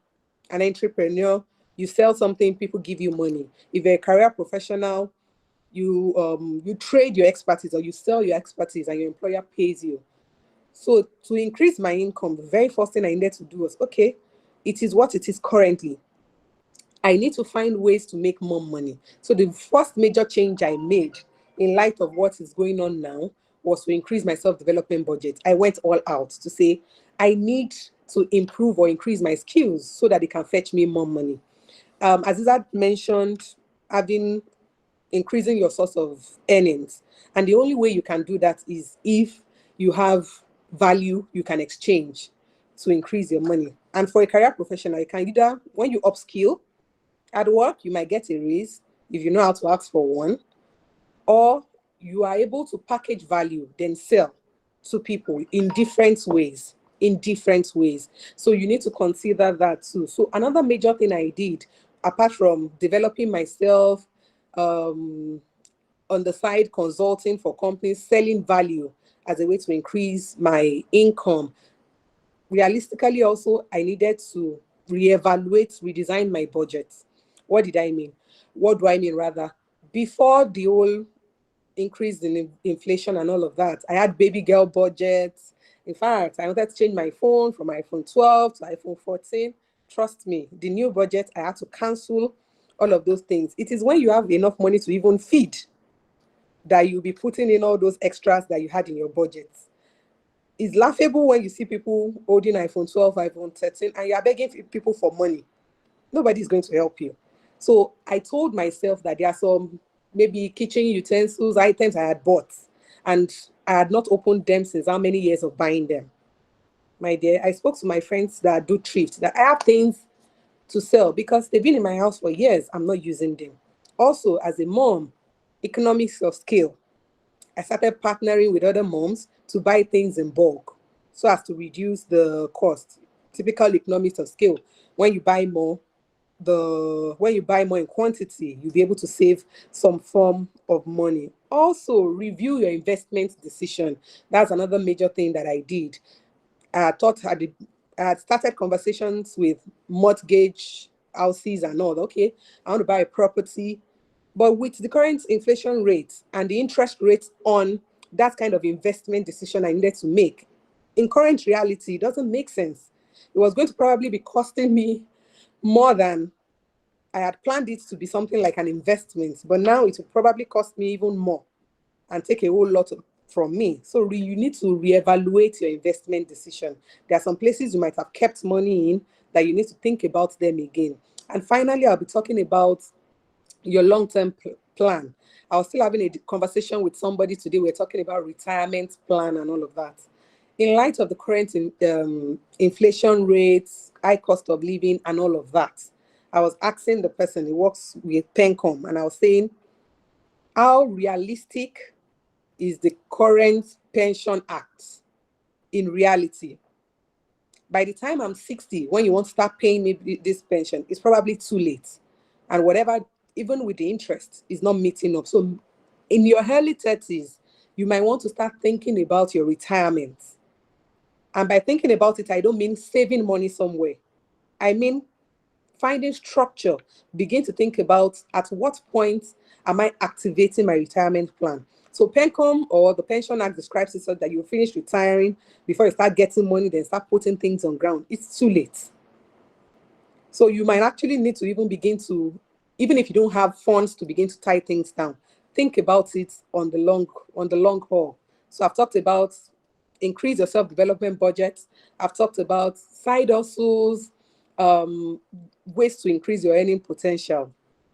entrepreneur, you sell something, people give you money. If you're a career professional, you trade your expertise or you sell your expertise and your employer pays you. So to increase my income, the very first thing I needed to do was, okay, it is what it is currently. I need to find ways to make more money. So the first major change I made in light of what is going on now was to increase my self-development budget. I went all out to say, I need to improve or increase my skills so that it can fetch me more money. As Izad mentioned, having increasing your source of earnings. And the only way you can do that is if you have value you can exchange to increase your money. And for a career professional, you can either, when you upskill at work, you might get a raise if you know how to ask for one, or you are able to package value, then sell to people in different ways. In different ways. So you need to consider that too. So another major thing I did, apart from developing myself, on the side, consulting for companies, selling value as a way to increase my income. Realistically, also, I needed to reevaluate, redesign my budget. What did I mean? What do I mean, rather? Before the whole increase in inflation and all of that, I had baby girl budgets. In fact, I wanted to change my phone from iPhone 12 to iPhone 14. Trust me, the new budget, I had to cancel all of those things. It is when you have enough money to even feed that you'll be putting in all those extras that you had in your budget. It's laughable when you see people holding iPhone 12, iPhone 13, and you're begging people for money. Nobody's going to help you. So I told myself that there are some maybe kitchen utensils, items I had bought, and I had not opened them since how many years of buying them. My dear, I spoke to my friends that do thrift, that I have things to sell because they've been in my house for years. I'm not using them. Also, as a mom, economics of scale. I started partnering with other moms to buy things in bulk so as to reduce the cost. Typical economics of scale. When you buy more, when you buy more in quantity, you'll be able to save some form of money. Also, review your investment decision. That's another major thing that I did. I had started conversations with mortgage houses and all. Okay, I want to buy a property, but with the current inflation rate and the interest rate on that kind of investment decision I needed to make, in current reality, it doesn't make sense. It was going to probably be costing me more than I had planned it to be something like an investment, but now it will probably cost me even more and take a whole lot from me. So you need to reevaluate your investment decision. There are some places you might have kept money in that you need to think about them again. And finally, I'll be talking about your long-term plan. I was still having a conversation with somebody today. We're talking about retirement plan and all of that. In light of the current inflation rates, high cost of living, and all of that, I was asking the person, he works with Pencom, and I was saying, how realistic is the current pension act in reality? By the time I'm 60, when you want to start paying me this pension, it's probably too late. And whatever, even with the interest, is not meeting up. So in your early 30s, you might want to start thinking about your retirement. And by thinking about it, I don't mean saving money somewhere. I mean finding structure. Begin to think about at what point am I activating my retirement plan. So PENCOM, or the Pension Act, describes it so that you finish retiring before you start getting money, then start putting things on ground. It's too late. So you might actually need to even begin to, even if you don't have funds to begin to tie things down, think about it on the long haul. So I've talked about increase your self-development budget. I've talked about side hustles, ways to increase your earning potential.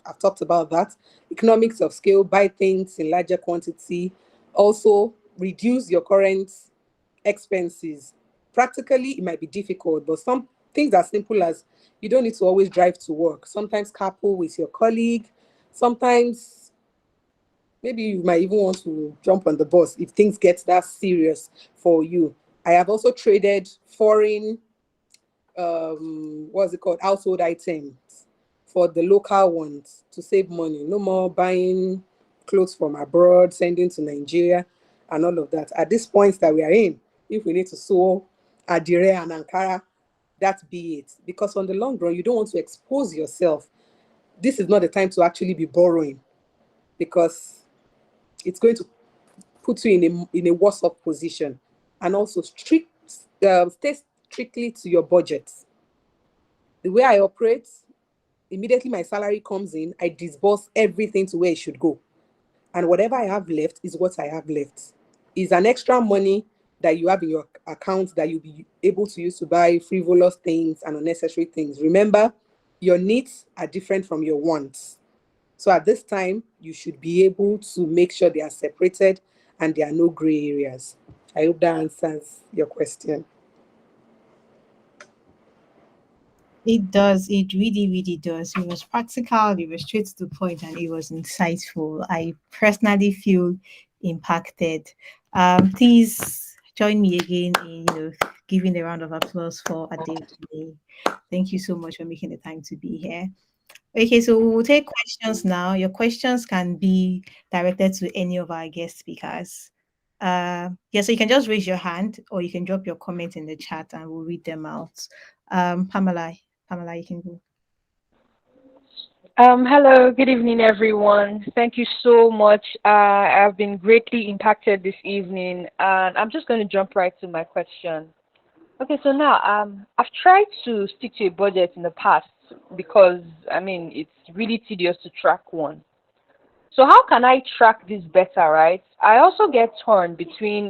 I've talked about that. Economics of scale, buy things in larger quantity. Also, reduce your current expenses. Practically, it might be difficult, but some things as simple as you don't need to always drive to work. Sometimes carpool with your colleague. Sometimes maybe you might even want to jump on the bus if things get that serious for you. I have also traded foreign, what's it called, household items for the local ones to save money. No more buying clothes from abroad, sending to Nigeria, and all of that. At this point that we are in, if we need to sew Adire and Ankara, that be it. Because on the long run, you don't want to expose yourself. This is not the time to actually be borrowing, because it's going to put you in a worse off position. And also stay strictly to your budget. The way I operate, immediately my salary comes in, I disburse everything to where it should go. And whatever I have left is what I have left. Is an extra money that you have in your account that you'll be able to use to buy frivolous things and unnecessary things. Remember, your needs are different from your wants. So at this time, you should be able to make sure they are separated and there are no gray areas. I hope that answers your question. It does. It really, really does. It was practical, it was straight to the point, and it was insightful. I personally feel impacted. Please join me again in giving a round of applause for Ade today. Thank you so much for making the time to be here. Okay, so we'll take questions now. Your questions can be directed to any of our guest speakers. Yeah, so you can just raise your hand or you can drop your comment in the chat and we'll read them out. Pamela, you can go. Hello, good evening, everyone. Thank you so much. I've been greatly impacted this evening, and I'm just going to jump right to my question. Okay, so now I've tried to stick to a budget in the past because I mean it's really tedious to track one. So how can I track this better, right? I also get torn between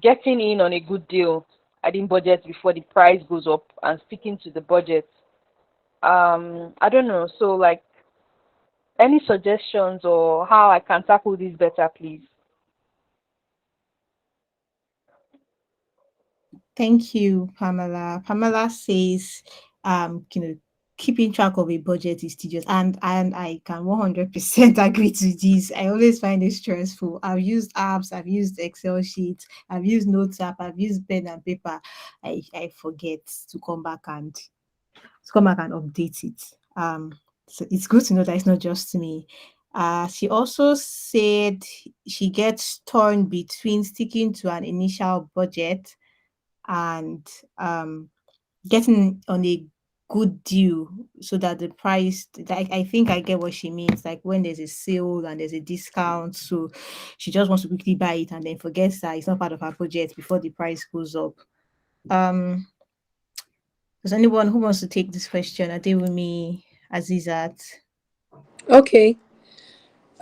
getting in on a good deal, adding budget before the price goes up, and sticking to the budget. I don't know. So like any suggestions or how I can tackle this better, please? Thank you, Pamela. Pamela says, keeping track of a budget is tedious, and I can 100% agree to this. I always find it stressful. I've used apps, I've used Excel sheets, I've used Notes app, I've used pen and paper. I forget to come back and update it. So it's good to know that it's not just me. She also said she gets torn between sticking to an initial budget and getting on a good deal so that the price, like, I think I get what she means, like when there's a sale and there's a discount, so she just wants to quickly buy it and then forgets that it's not part of her budget before the price goes up. Does anyone who wants to take this question? Adewumi, Azizat? Okay.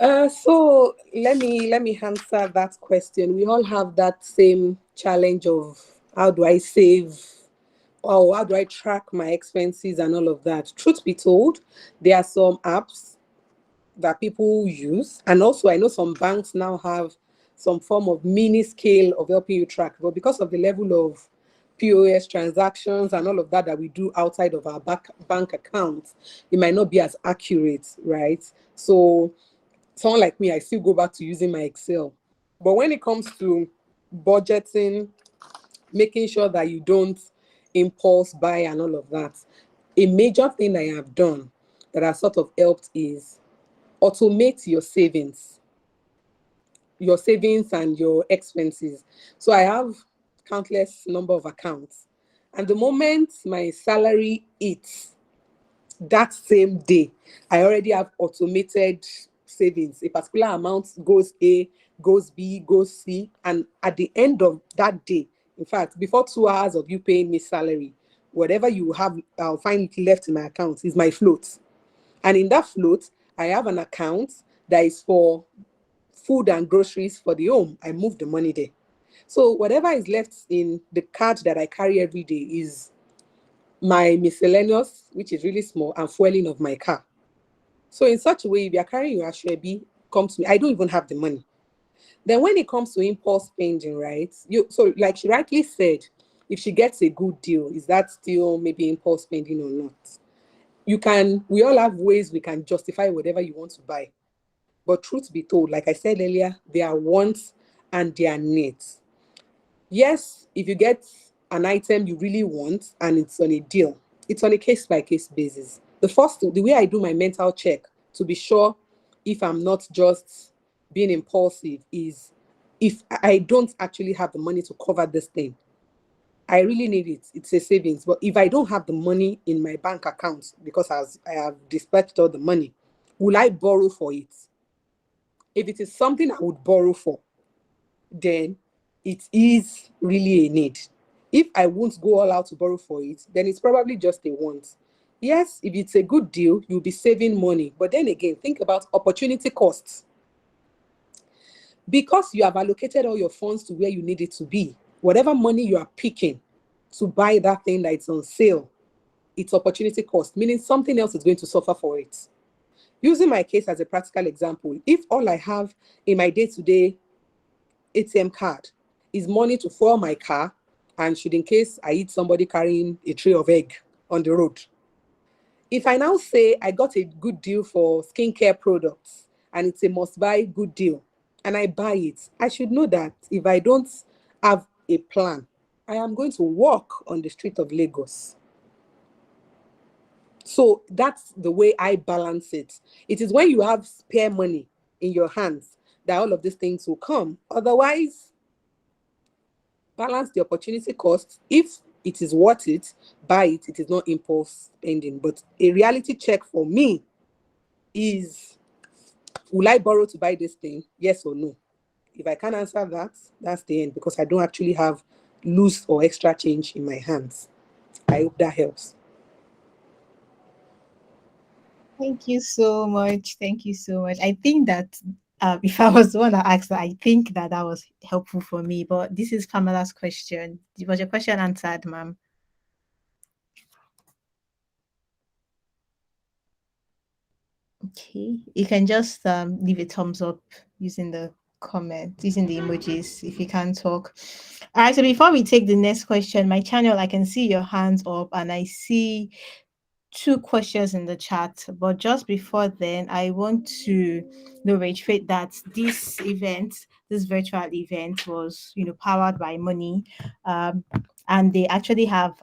So let me answer that question. We all have that same challenge of how do I save, or how do I track my expenses and all of that. Truth be told, there are some apps that people use. And also, I know some banks now have some form of mini scale of helping you track. But because of the level of POS transactions and all of that that we do outside of our bank accounts, it might not be as accurate, right? So someone like me, I still go back to using my Excel. But when it comes to budgeting, making sure that you don't impulse buy and all of that, a major thing I have done that has sort of helped is automate your savings and your expenses. So I have countless number of accounts. And the moment my salary hits, that same day, I already have automated savings. A particular amount goes A, goes B, goes C. And at the end of that day, in fact, before 2 hours of you paying me salary, whatever you have, I'll find left in my account is my float. And in that float, I have an account that is for food and groceries for the home. I move the money there. So whatever is left in the card that I carry every day is my miscellaneous, which is really small, and fueling of my car. So in such a way, if you're carrying your ashwebi, come to me. I don't even have the money. Then when it comes to impulse spending, right? So like she rightly said, if she gets a good deal, is that still maybe impulse spending or not? We all have ways we can justify whatever you want to buy. But truth be told, like I said earlier, there are wants and there are needs. Yes, if you get an item you really want and it's on a deal, it's on a case by case basis. The way I do my mental check to be sure if I'm not just being impulsive is if I don't actually have the money to cover this thing, I really need it. It's a savings. But if I don't have the money in my bank account because as I have dispatched all the money, will I borrow for it? If it is something I would borrow for, then it is really a need. If I won't go all out to borrow for it, then it's probably just a want. Yes, if it's a good deal, you'll be saving money. But then again, think about opportunity costs. Because you have allocated all your funds to where you need it to be, whatever money you are picking to buy that thing that's on sale, it's opportunity cost, meaning something else is going to suffer for it. Using my case as a practical example, if all I have in my day-to-day ATM card is money to fuel my car, and should in case I hit somebody carrying a tray of egg on the road. If I now say I got a good deal for skincare products and it's a must-buy good deal, and I buy it, I should know that if I don't have a plan, I am going to walk on the street of Lagos. So that's the way I balance it. It is when you have spare money in your hands that all of these things will come. Otherwise, balance the opportunity cost. If it is worth it, buy it. It is not impulse spending. But a reality check for me is, will I borrow to buy this thing? Yes or no? If I can't answer that, that's the end because I don't actually have loose or extra change in my hands. I hope that helps. Thank you so much. Thank you so much. I think that if I was the one that asked that, I think that that was helpful for me. But this is Pamela's question. Was your question answered, ma'am? Okay. You can just leave a thumbs up using the comment, using the emojis if you can't talk. All right. So before we take the next question, my channel, I can see your hands up and I see two questions in the chat, but just before then, I want to reiterate that this virtual event was, powered by money, and they actually have,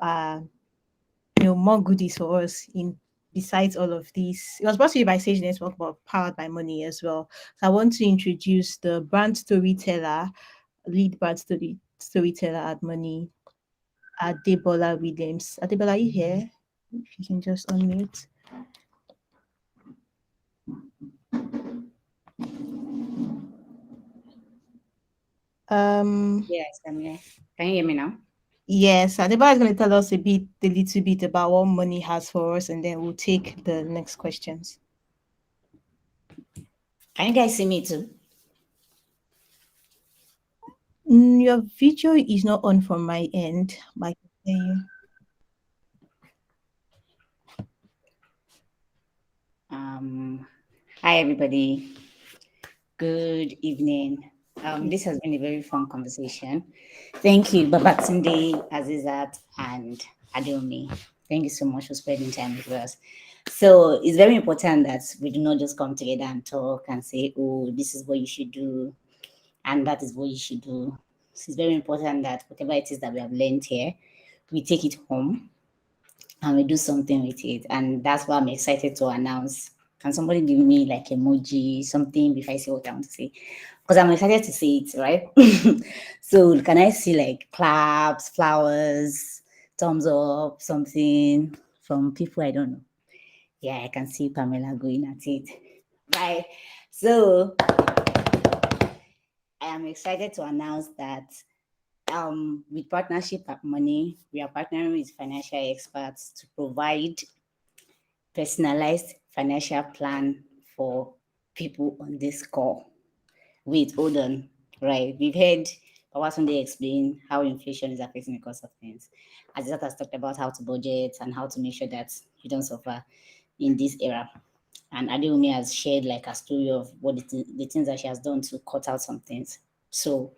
more goodies for us in besides all of these. It was brought to you by Sage Network, but powered by money as well. So I want to introduce the brand storyteller, lead brand storyteller at Money, Adebola Williams. Adebola, are you here? If you can just unmute. Yes, I'm here. Can you hear me now? Yes, Adeba is going to tell us a little bit about what money has for us, and then we'll take the next questions. Can you guys see me too? Your video is not on from my end, but I can hear you. Um, Hi, everybody. Good evening. This has been a very fun conversation. Thank you, Babatunde, Azizat, and Adomi. Thank you so much for spending time with us. So it's very important that we do not just come together and talk and say, "Oh, this is what you should do," and that is what you should do. So it's very important that whatever it is that we have learned here, we take it home and we do something with it. And that's why I'm excited to announce. Can somebody give me like emoji, something before I say what I want to say? Because I'm excited to say it, right? So can I see like claps, flowers, thumbs up, something from people I don't know? Yeah, I can see Pamela going at it. Right. So I am excited to announce that with Partnership at Money, we are partnering with financial experts to provide personalized financial plan for people on this call. Wait, hold on. Right. We've heard Sunday explain how inflation is affecting the cost of things. Azizat has talked about how to budget and how to make sure that you don't suffer in this era. And Adeomi has shared like a story of what the things that she has done to cut out some things. So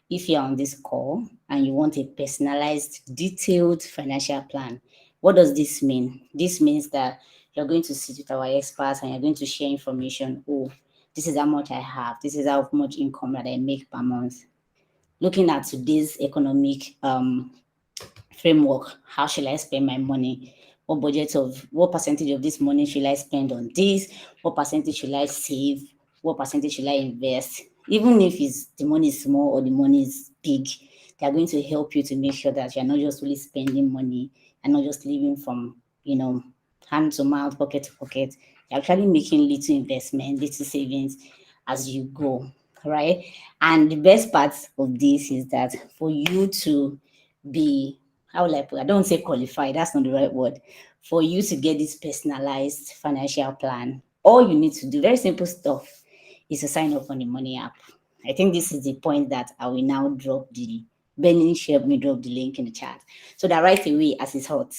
if you're on this call and you want a personalized, detailed financial plan, what does this mean? This means that you're going to sit with our experts and you're going to share information. Oh, this is how much I have. This is how much income that I make per month. Looking at today's economic framework, how should I spend my money? What percentage of this money should I spend on this? What percentage should I save? What percentage should I invest? Even if it's the money is small or the money is big, they are going to help you to make sure that you're not just really spending money and not just living from, hand to mouth, pocket to pocket. You're actually making little investment, little savings as you go, right? And the best part of this is that for you to be, how will I put it? I don't say qualified, that's not the right word. For you to get this personalized financial plan, all you need to do, very simple stuff, is to sign up on the Money app. I think this is the point that I will now drop the Benny help me drop the link in the chat. So that right away, as it's hot,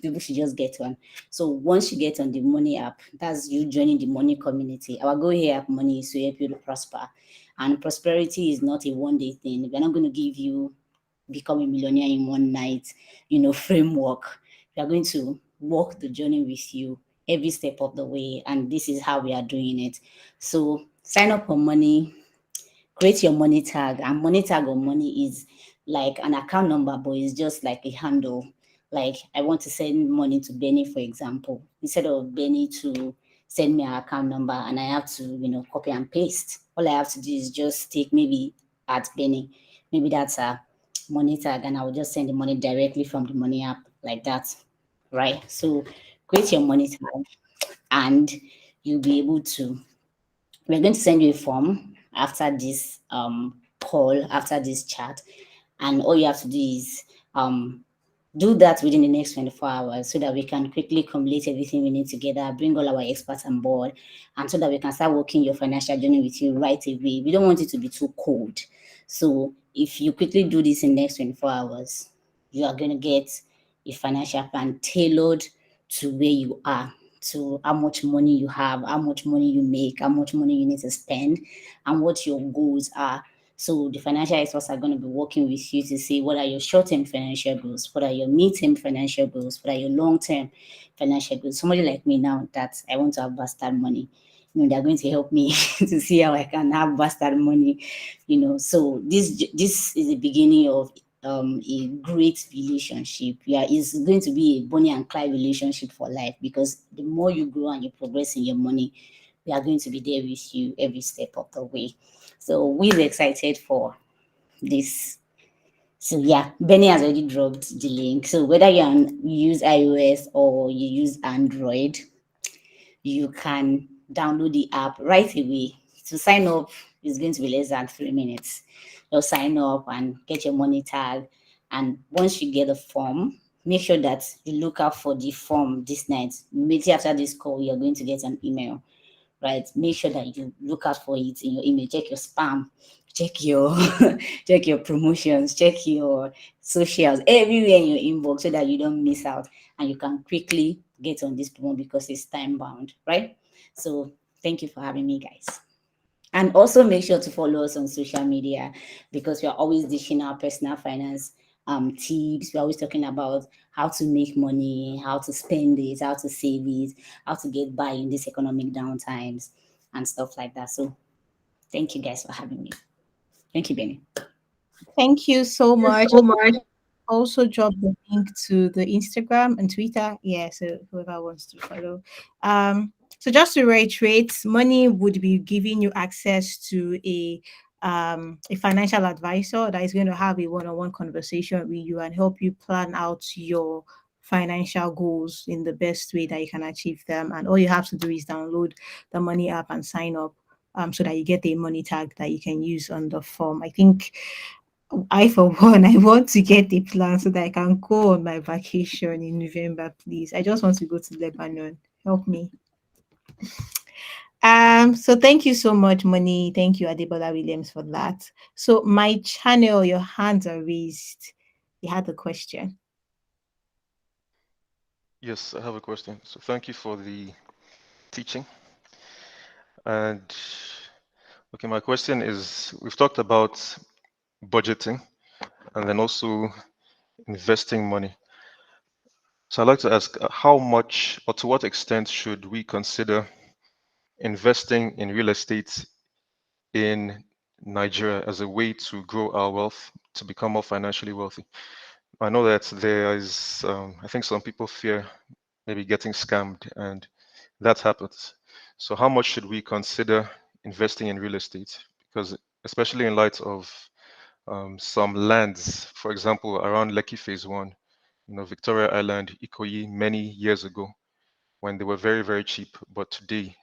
people should just get one. So once you get on the Money app, that's you joining the money community. Our goal here at Money is to help you to prosper. And prosperity is not a one-day thing. We're not going to give you become a millionaire in one night, framework. We are going to walk the journey with you every step of the way, and this is how we are doing it. So sign up for Money, create your money tag, and money tag on Money is like an account number, but it's just like a handle. Like I want to send money to Benny, for example, instead of Benny to send me an account number and I have to, copy and paste. All I have to do is just take maybe at Benny, maybe that's a money tag, and I will just send the money directly from the Money app like that, right? So create your money tag, and you'll be able to, we're going to send you a form after this call, after this chat, and all you have to do is do that within the next 24 hours so that we can quickly complete everything we need together, bring all our experts on board, and so that we can start working your financial journey with you right away. We don't want it to be too cold. So if you quickly do this in the next 24 hours, you are going to get a financial plan tailored to where you are, to how much money you have, how much money you make, how much money you need to spend, and what your goals are. So the financial experts are going to be working with you to see what are your short-term financial goals, what are your mid-term financial goals, what are your long-term financial goals. Somebody like me now that I want to have bastard money, they're going to help me to see how I can have bastard money, So this is the beginning of a great relationship. Yeah, it's going to be a Bonnie and Clyde relationship for life, because the more you grow and you progress in your money, we are going to be there with you every step of the way. So we're excited for this. So yeah, Benny has already dropped the link. So whether you use iOS or you use Android, you can download the app right away. To sign up is going to be less than 3 minutes. You'll sign up and get your money tag. And once you get the form, make sure that you look out for the form this night. Immediately after this call, you're going to get an email, right? Make sure that you look out for it in your email. Check your spam, check your check your promotions, check your socials, everywhere in your inbox, so that you don't miss out and you can quickly get on this promo because it's time bound, right? So Thank you for having me, guys. And also make sure to follow us on social media, because we are always dishing out personal finance tips. We're always talking about how to make money, how to spend it, how to save it, how to get by in these economic downtimes and stuff like that. So thank you guys for having me. Thank you, Benny. Thank you so Thank you much. so much. Also drop the link to the Instagram and Twitter. Yeah, so whoever wants to follow. So just to reiterate, money would be giving you access to a financial advisor that is going to have a one-on-one conversation with you and help you plan out your financial goals in the best way that you can achieve them. And all you have to do is download the money app and sign up so that you get a money tag that you can use on the form. I think I, for one, I want to get a plan so that I can go on my vacation in November, please. I just want to go to Lebanon. Help me. So thank you so much, Money. Thank you, Adebola Williams, for that. So my channel, your hands are raised. You had a question. Yes, I have a question. So thank you for the teaching. And okay, my question is, we've talked about budgeting and then also investing money. So I'd like to ask, how much or to what extent should we consider investing in real estate in Nigeria as a way to grow our wealth, to become more financially wealthy? I know that there is, I think some people fear maybe getting scammed, and that happens. So how much should we consider investing in real estate? Because especially in light of some lands, for example, around Lekki Phase 1, Victoria Island, Ikoyi, many years ago, when they were very, very cheap. But today,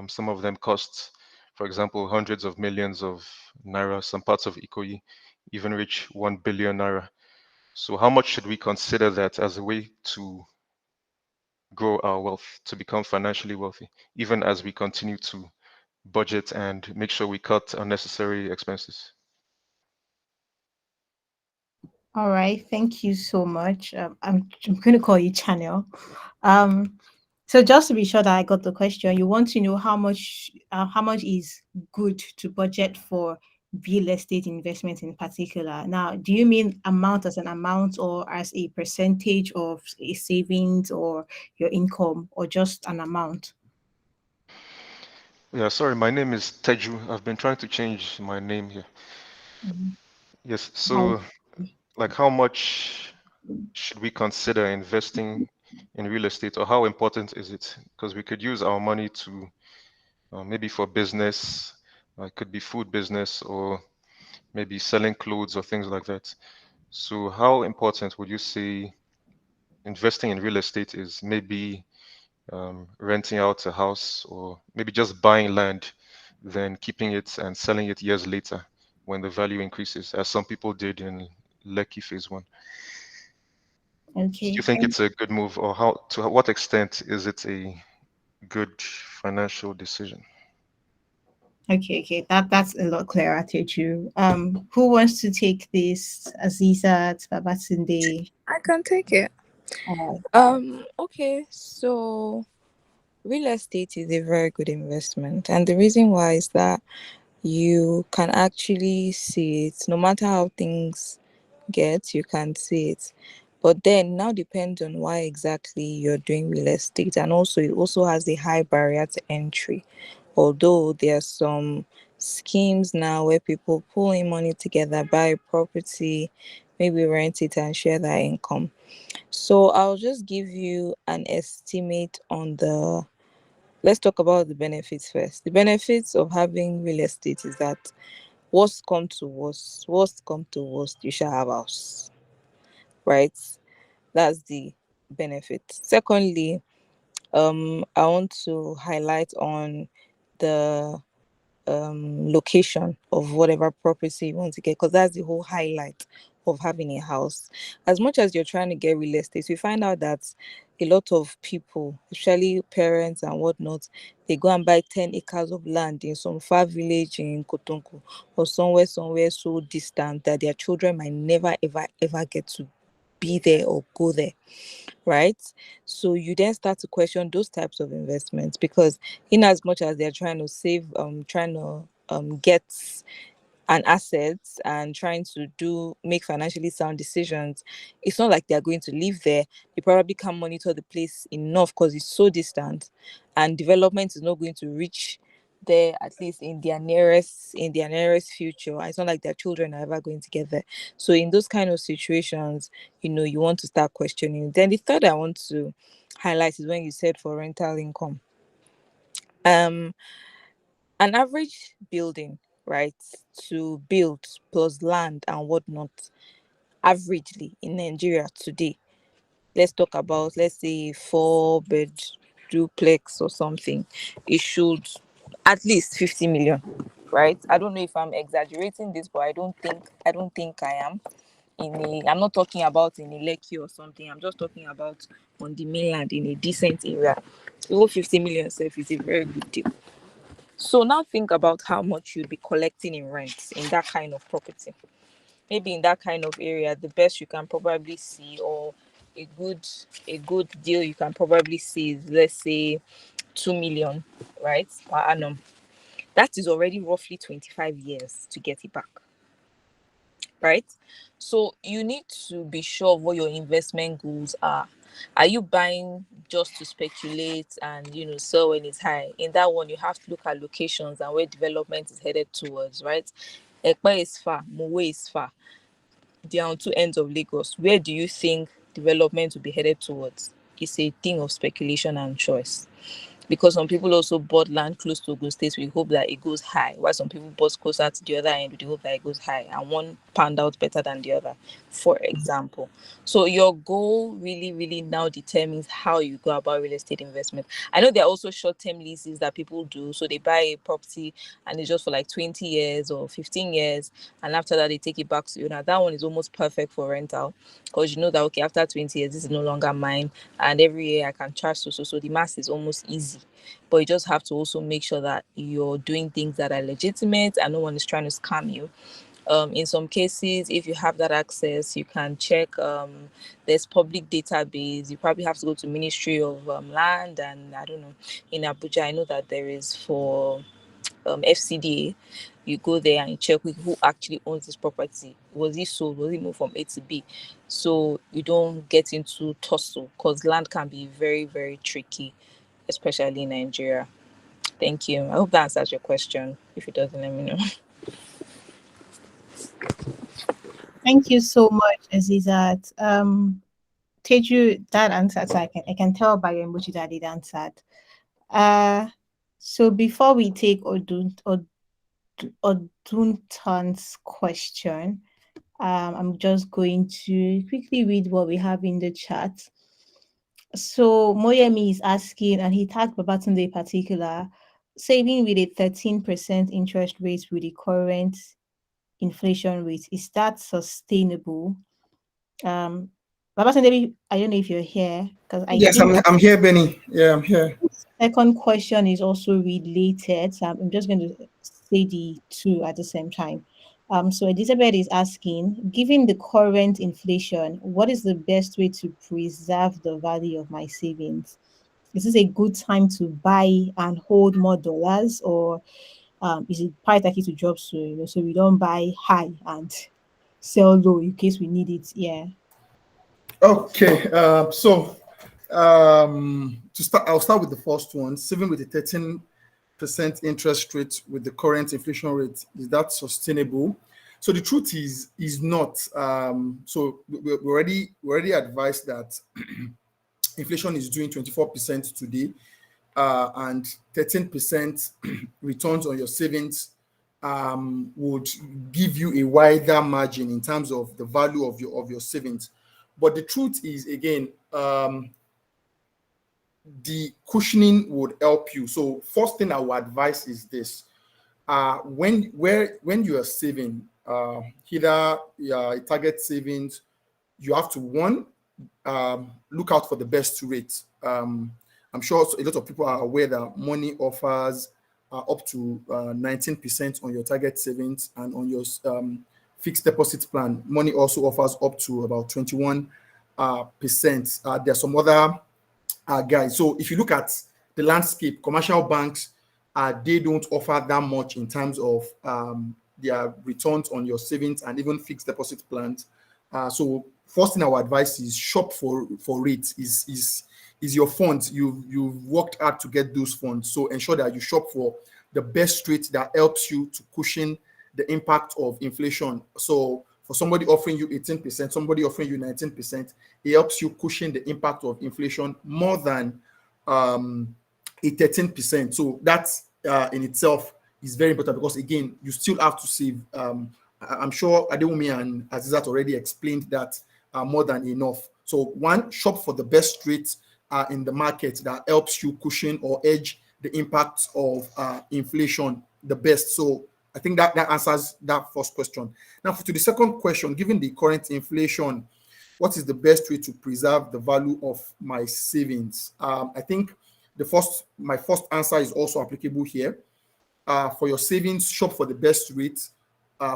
some of them cost, for example, hundreds of millions of naira. Some parts of Ikoyi even reach 1 billion naira. So how much should we consider that as a way to grow our wealth, to become financially wealthy, even as we continue to budget and make sure we cut unnecessary expenses? All right, thank you so much. I'm going to call you Channel. Um, so just to be sure that I got the question, you want to know how much is good to budget for real estate investment in particular. Now, do you mean amount as an amount or as a percentage of a savings or your income or just an amount? Yeah, sorry, my name is Teju. I've been trying to change my name here. Mhm. Yes, I so like how much should we consider investing in real estate, or how important is it? Because we could use our money to maybe for business, it could be food business or maybe selling clothes or things like that. So how important would you say investing in real estate is? Maybe renting out a house or maybe just buying land, then keeping it and selling it years later when the value increases, as some people did in Lekki Phase 1. Do you Okay. think it's a good move, or how to what extent is it a good financial decision? Okay. That's a lot clearer to you. Who wants to take this? Azizat, Babatunde. I can take it. Uh, Okay, so real estate is a very good investment, and the reason why is that you can actually see it no matter how things get, you can see it. But then now depends on why exactly you're doing real estate, and also it also has a high barrier to entry. Although there are some schemes now where people pull in money together, buy a property, maybe rent it and share that income. So I'll just give you an estimate on the let's talk about the benefits first. The benefits of having real estate is that worst come to worst, you shall have house, right? That's the benefit. Secondly, I want to highlight on the location of whatever property you want to get, because that's the whole highlight of having a house. As much as you're trying to get real estate, we find out that a lot of people, especially parents and whatnot, they go and buy 10 acres of land in some far village in Kotonko or somewhere so distant that their children might never ever get to be there or go there. right? So you then start to question those types of investments, because in as much as they're trying to save, trying to get an asset and trying to do make financially sound decisions, it's not like they're going to live there. They probably can't monitor the place enough because it's so distant, and development is not going to reach there, at least in their nearest future. It's not like their children are ever going to get there. So in those kind of situations, you want to start questioning. Then the third I want to highlight is when you said for rental income. um an average building, right, to build plus land and whatnot, averagely in Nigeria today, let's talk about, let's say, 4 bed duplex or something, it should at least 50 million, right? I don't know if I'm exaggerating this, but I don't think I am. I'm not talking about in a Lekki or something. I'm just talking about on the mainland in a decent area. Even 50 million self is a very good deal. So now think about how much you'd be collecting in rent in that kind of property. Maybe in that kind of area, the best you can probably see, or a good a good deal you can probably see, is, let's say, 2 million, right, per annum. That is already roughly 25 years to get it back, right? So you need to be sure of what your investment goals are. Are you buying just to speculate and sell when it's high? In that one, you have to look at locations and where development is headed towards, right? Ekpa is far, Mowe is far. They are on two ends of Lagos. Where do you think development will be headed towards? It's a thing of speculation and choice, because some people also bought land close to Ogun State with hope that it goes high, while some people bought closer to the other end with the hope that it goes high, and one panned out better than the other, for example. So your goal really, really now determines how you go about real estate investment. I know there are also short-term leases that people do, so they buy a property and it's just for like 20 years or 15 years, and after that they take it back to you. Now that one is almost perfect for rental, because you know that, okay, after 20 years this is no longer mine, and every year I can charge so the math is almost easy. But you just have to also make sure that you're doing things that are legitimate and no one is trying to scam you. In some cases, if you have that access, you can check, there's public database. You probably have to go to Ministry of Land, and I don't know, in Abuja I know that there is for FCDA. You go there and you check with who actually owns this property. Was it sold? Was it moved from A to B? So you don't get into tussle, because land can be very, very tricky, especially in Nigeria. Thank you. I hope that answers your question. If it doesn't, let me know. Thank you so much, Azizat. Teju, that answered, so I can tell by your emoji that it answered. Uh, so before we take Oduntan's question, I'm just going to quickly read what we have in the chat. So Moyemi is asking, and he tagged Babatunde in particular, saving with a 13% interest rate with the current inflation rate, is that sustainable? Um, Babatunde, I don't know if you're here, because I Yes, think I'm here, Benny. Yeah, I'm here. second question is also related. So I'm just going to say the two at the same time. So Elizabeth is asking, given the current inflation, what is the best way to preserve the value of my savings? Is this a good time to buy and hold more dollars, or is it quite likely to drop soon? So we don't buy high and sell low in case we need it. Yeah. Okay, to start, I'll start with the first one. Saving with a 13% interest rate with the current inflation rate, is that sustainable? So the truth is not. So we already advised that inflation is doing 24% today, and 13% returns on your savings would give you a wider margin in terms of the value of your savings. But the truth is, again, the cushioning would help you. So first thing I would advise is this: when you are saving, either target savings, you have to, one, look out for the best rate. I'm sure a lot of people are aware that money offers up to 19% on your target savings, and on your fixed deposit plan, money also offers up to about 21 percent. There's some other guys. So if you look at the landscape, commercial banks, they don't offer that much in terms of their returns on your savings and even fixed deposit plans. So first thing I would advise is shop for rates. Is your funds. You've worked hard to get those funds. So ensure that you shop for the best rate that helps you to cushion the impact of inflation. So for somebody offering you 18%, somebody offering you 19%, it helps you cushion the impact of inflation more than a 13%. So that in itself is very important, because again, you still have to save. I'm sure Adewumi and Azizat already explained that more than enough. So one, shop for the best rates in the market that helps you cushion or edge the impact of inflation the best. So I think that answers that first question. Now, to the second question, given the current inflation, what is the best way to preserve the value of my savings? I think my first answer is also applicable here. For your savings, shop for the best rate.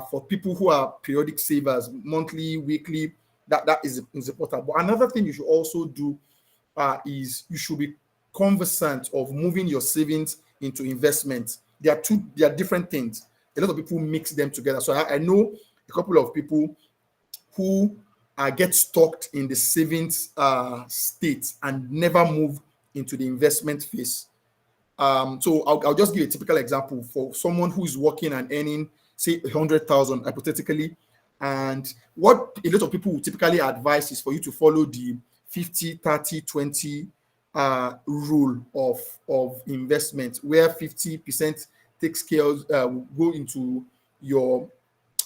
For people who are periodic savers, monthly, weekly, that is important. But another thing you should also do is you should be conversant of moving your savings into investments. They are different things. A lot of people mix them together. So I know a couple of people who get stuck in the savings state and never move into the investment phase. So I'll just give a typical example for someone who is working and earning, say, 100,000 hypothetically. And what a lot of people will typically advise is for you to follow the 50, 30, 20 rule of investment, where 50% takes care of, go into your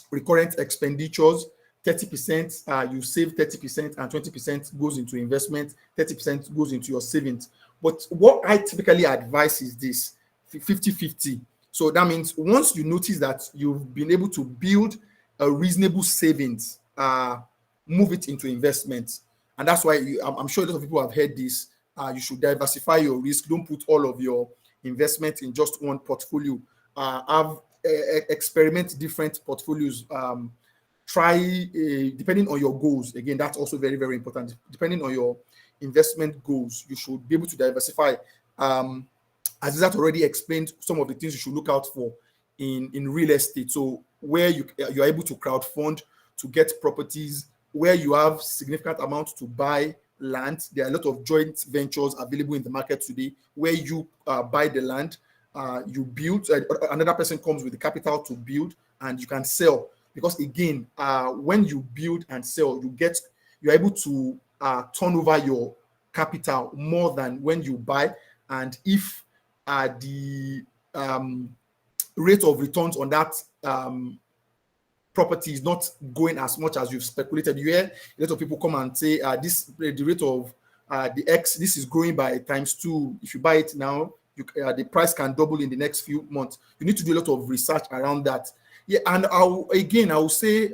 recurrent expenditures, 30% you save 30%, and 20% goes into investment, 30% goes into your savings. But what I typically advise is this 50-50. So that means once you notice that you've been able to build a reasonable savings, move it into investments. And that's why I'm sure a lot of people have heard this. You should diversify your risk. Don't put all of your investment in just one portfolio. Experiment different portfolios. Try depending on your goals. Again, that's also very, very important. Depending on your investment goals, you should be able to diversify. As that already explained, some of the things you should look out for in real estate. So where you're able to crowdfund to get properties, where you have significant amounts to buy land. There are a lot of joint ventures available in the market today where you buy the land, you build, another person comes with the capital to build, and you can sell. Because again, when you build and sell, you're able to turn over your capital more than when you buy. And if the rate of returns on that property is not going as much as you've speculated, you hear a lot of people come and say the rate of the X, this is growing by ×2. If you buy it now, the price can double in the next few months. You need to do a lot of research around that. Yeah, and I will say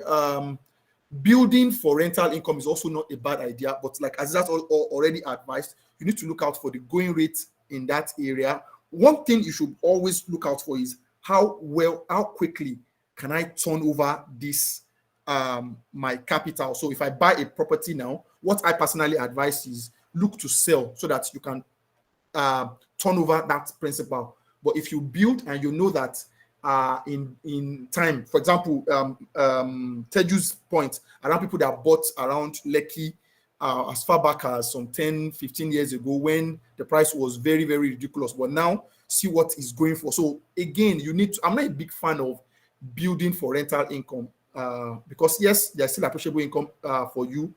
building for rental income is also not a bad idea, but like Azizat already advised, you need to look out for the going rate in that area. One thing you should always look out for is how quickly can I turn over this my capital. So if I buy a property now, what I personally advise is look to sell so that you can turn over that principal. But if you build and you know that in time, for example, Teju's point around people that bought around Lekki as far back as some 10-15 years ago when the price was very, very ridiculous, but now see what is going for. So again, I'm not a big fan of building for rental income because yes, there's still appreciable income for you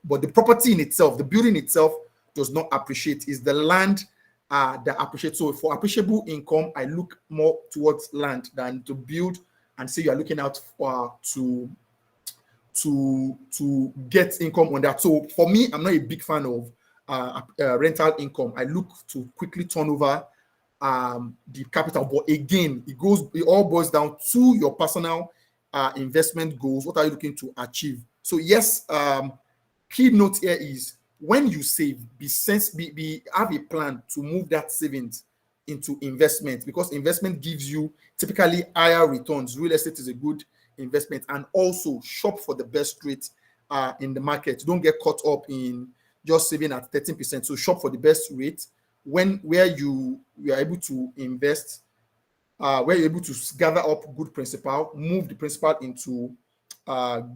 but the property in itself, the building itself does not appreciate. Is the land that appreciates. So for appreciable income, I look more towards land than to build and say you are looking out for to get income on that. So for me, I'm not a big fan of rental income. I look to quickly turn over the capital. But again, it all boils down to your personal investment goals. What are you looking to achieve? So yes, key note here is when you save, have a plan to move that savings into investment, because investment gives you typically higher returns. Real estate is a good investment, and also shop for the best rate in the market. Don't get caught up in just saving at 13%. So shop for the best rate where you are able to invest, where you're able to gather up good principal, move the principal into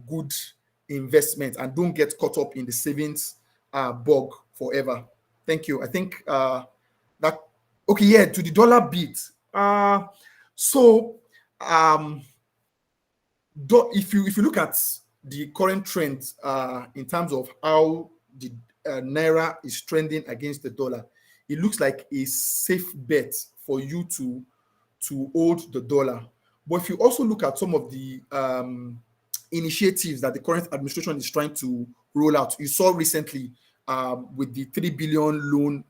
good investment, and don't get caught up in the savings bug forever. Thank you. I think that okay, yeah, to the dollar bit. So if you look at the current trends in terms of how the naira is trending against the dollar, it looks like a safe bet for you to hold the dollar. But if you also look at some of the initiatives that the current administration is trying to roll out, you saw recently with the 3 billion loan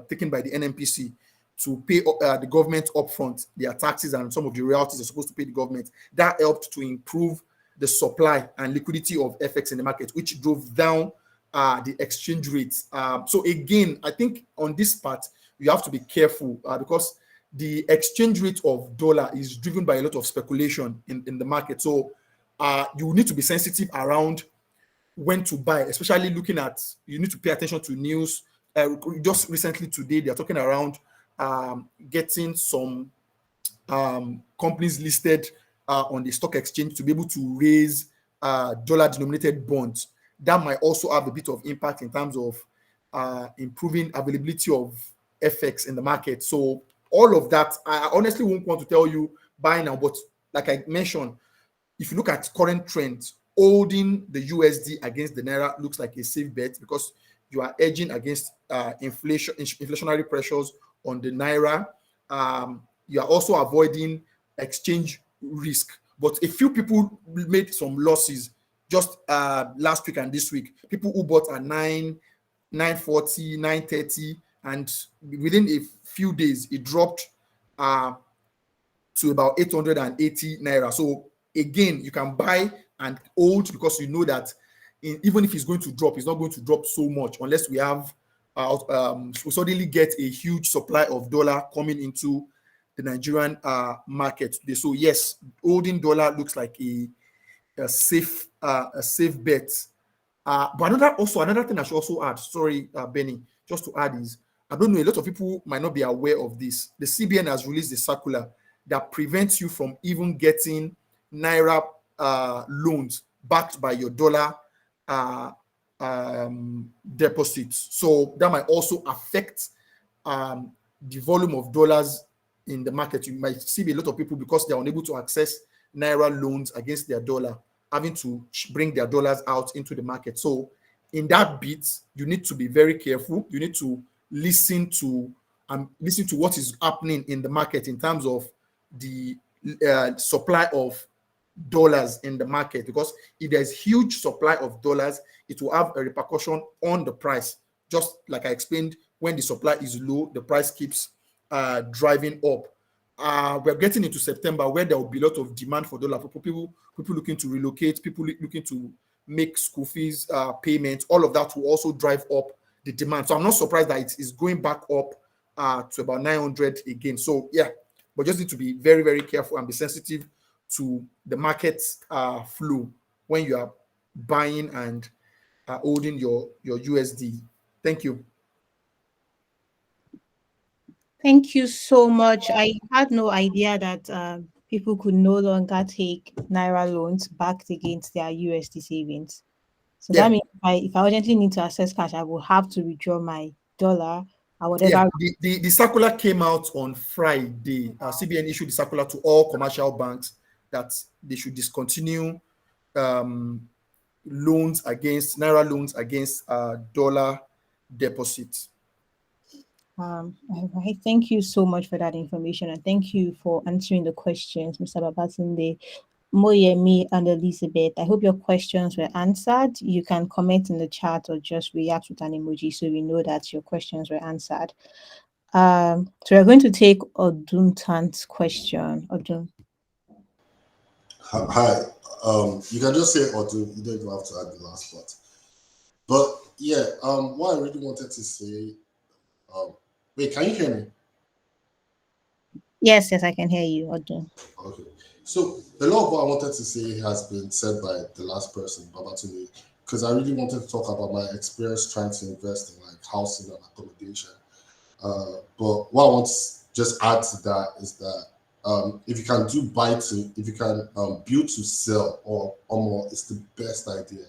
taken by the NMPC to pay the government upfront their taxes and some of the royalties they're supposed to pay the government. That helped to improve the supply and liquidity of FX in the market, which drove down the exchange rates. So again, I think on this part, you have to be careful because the exchange rate of dollar is driven by a lot of speculation in the market. So you need to be sensitive around when to buy, especially looking at, you need to pay attention to news. Just recently today, they're talking around getting some companies listed on the stock exchange to be able to raise dollar denominated bonds. That might also have a bit of impact in terms of improving availability of FX in the market. So all of that, I honestly won't want to tell you buy now, but like I mentioned, if you look at current trends, holding the USD against the naira looks like a safe bet because you are edging against inflationary pressures on the naira. You are also avoiding exchange risk. But a few people made some losses just last week and this week. People who bought at 940, 930, and within a few days it dropped to about 880 naira. So again, you can buy and hold because you know that even if it's going to drop, it's not going to drop so much unless we have we suddenly get a huge supply of dollar coming into the Nigerian market today. So yes, holding dollar looks like a safe bet. But another thing I should also add, sorry, Benny, just to add is, I don't know, a lot of people might not be aware of this. The CBN has released a circular that prevents you from even getting naira loans backed by your dollar deposits. So that might also affect the volume of dollars in the market. You might see a lot of people, because they are unable to access naira loans against their dollar, having to bring their dollars out into the market. So in that bit, you need to be very careful. You need to listen to what is happening in the market in terms of the supply of dollars in the market, because if there's huge supply of dollars, it will have a repercussion on the price. Just like I explained, when the supply is low, the price keeps driving up. We're getting into September, where there will be a lot of demand for dollar, for people looking to relocate, people looking to make school fees payments. All of that will also drive up the demand. So I'm not surprised that it is going back up to about 900 again. So yeah, but just need to be very, very careful and be sensitive to the market flow when you are buying and holding your USD. Thank you. Thank you so much. I had no idea that people could no longer take naira loans backed against their USD savings. So that Yeah, means if I urgently need to access cash, I will have to withdraw my dollar or yeah. whatever. The circular came out on Friday. CBN issued the circular to all commercial banks that they should discontinue naira loans against dollar deposits. All right. Thank you so much for that information, and thank you for answering the questions, Mr. Babatunde, Moyemi, and Elizabeth. I hope your questions were answered. You can comment in the chat or just react with an emoji so we know that your questions were answered. So we're going to take Odun Tant's question. Odun. Hi. You can just say or do. You don't even have to add the last part. But yeah, what I really wanted to say. Wait, can you hear me? Yes, I can hear you, Odun. Okay. So a lot of what I wanted to say has been said by the last person, Babatunde. because I really wanted to talk about my experience trying to invest in like housing and accommodation. But what I want to just add to that is that if you can do buy to, if you can build to sell or more, it's the best idea.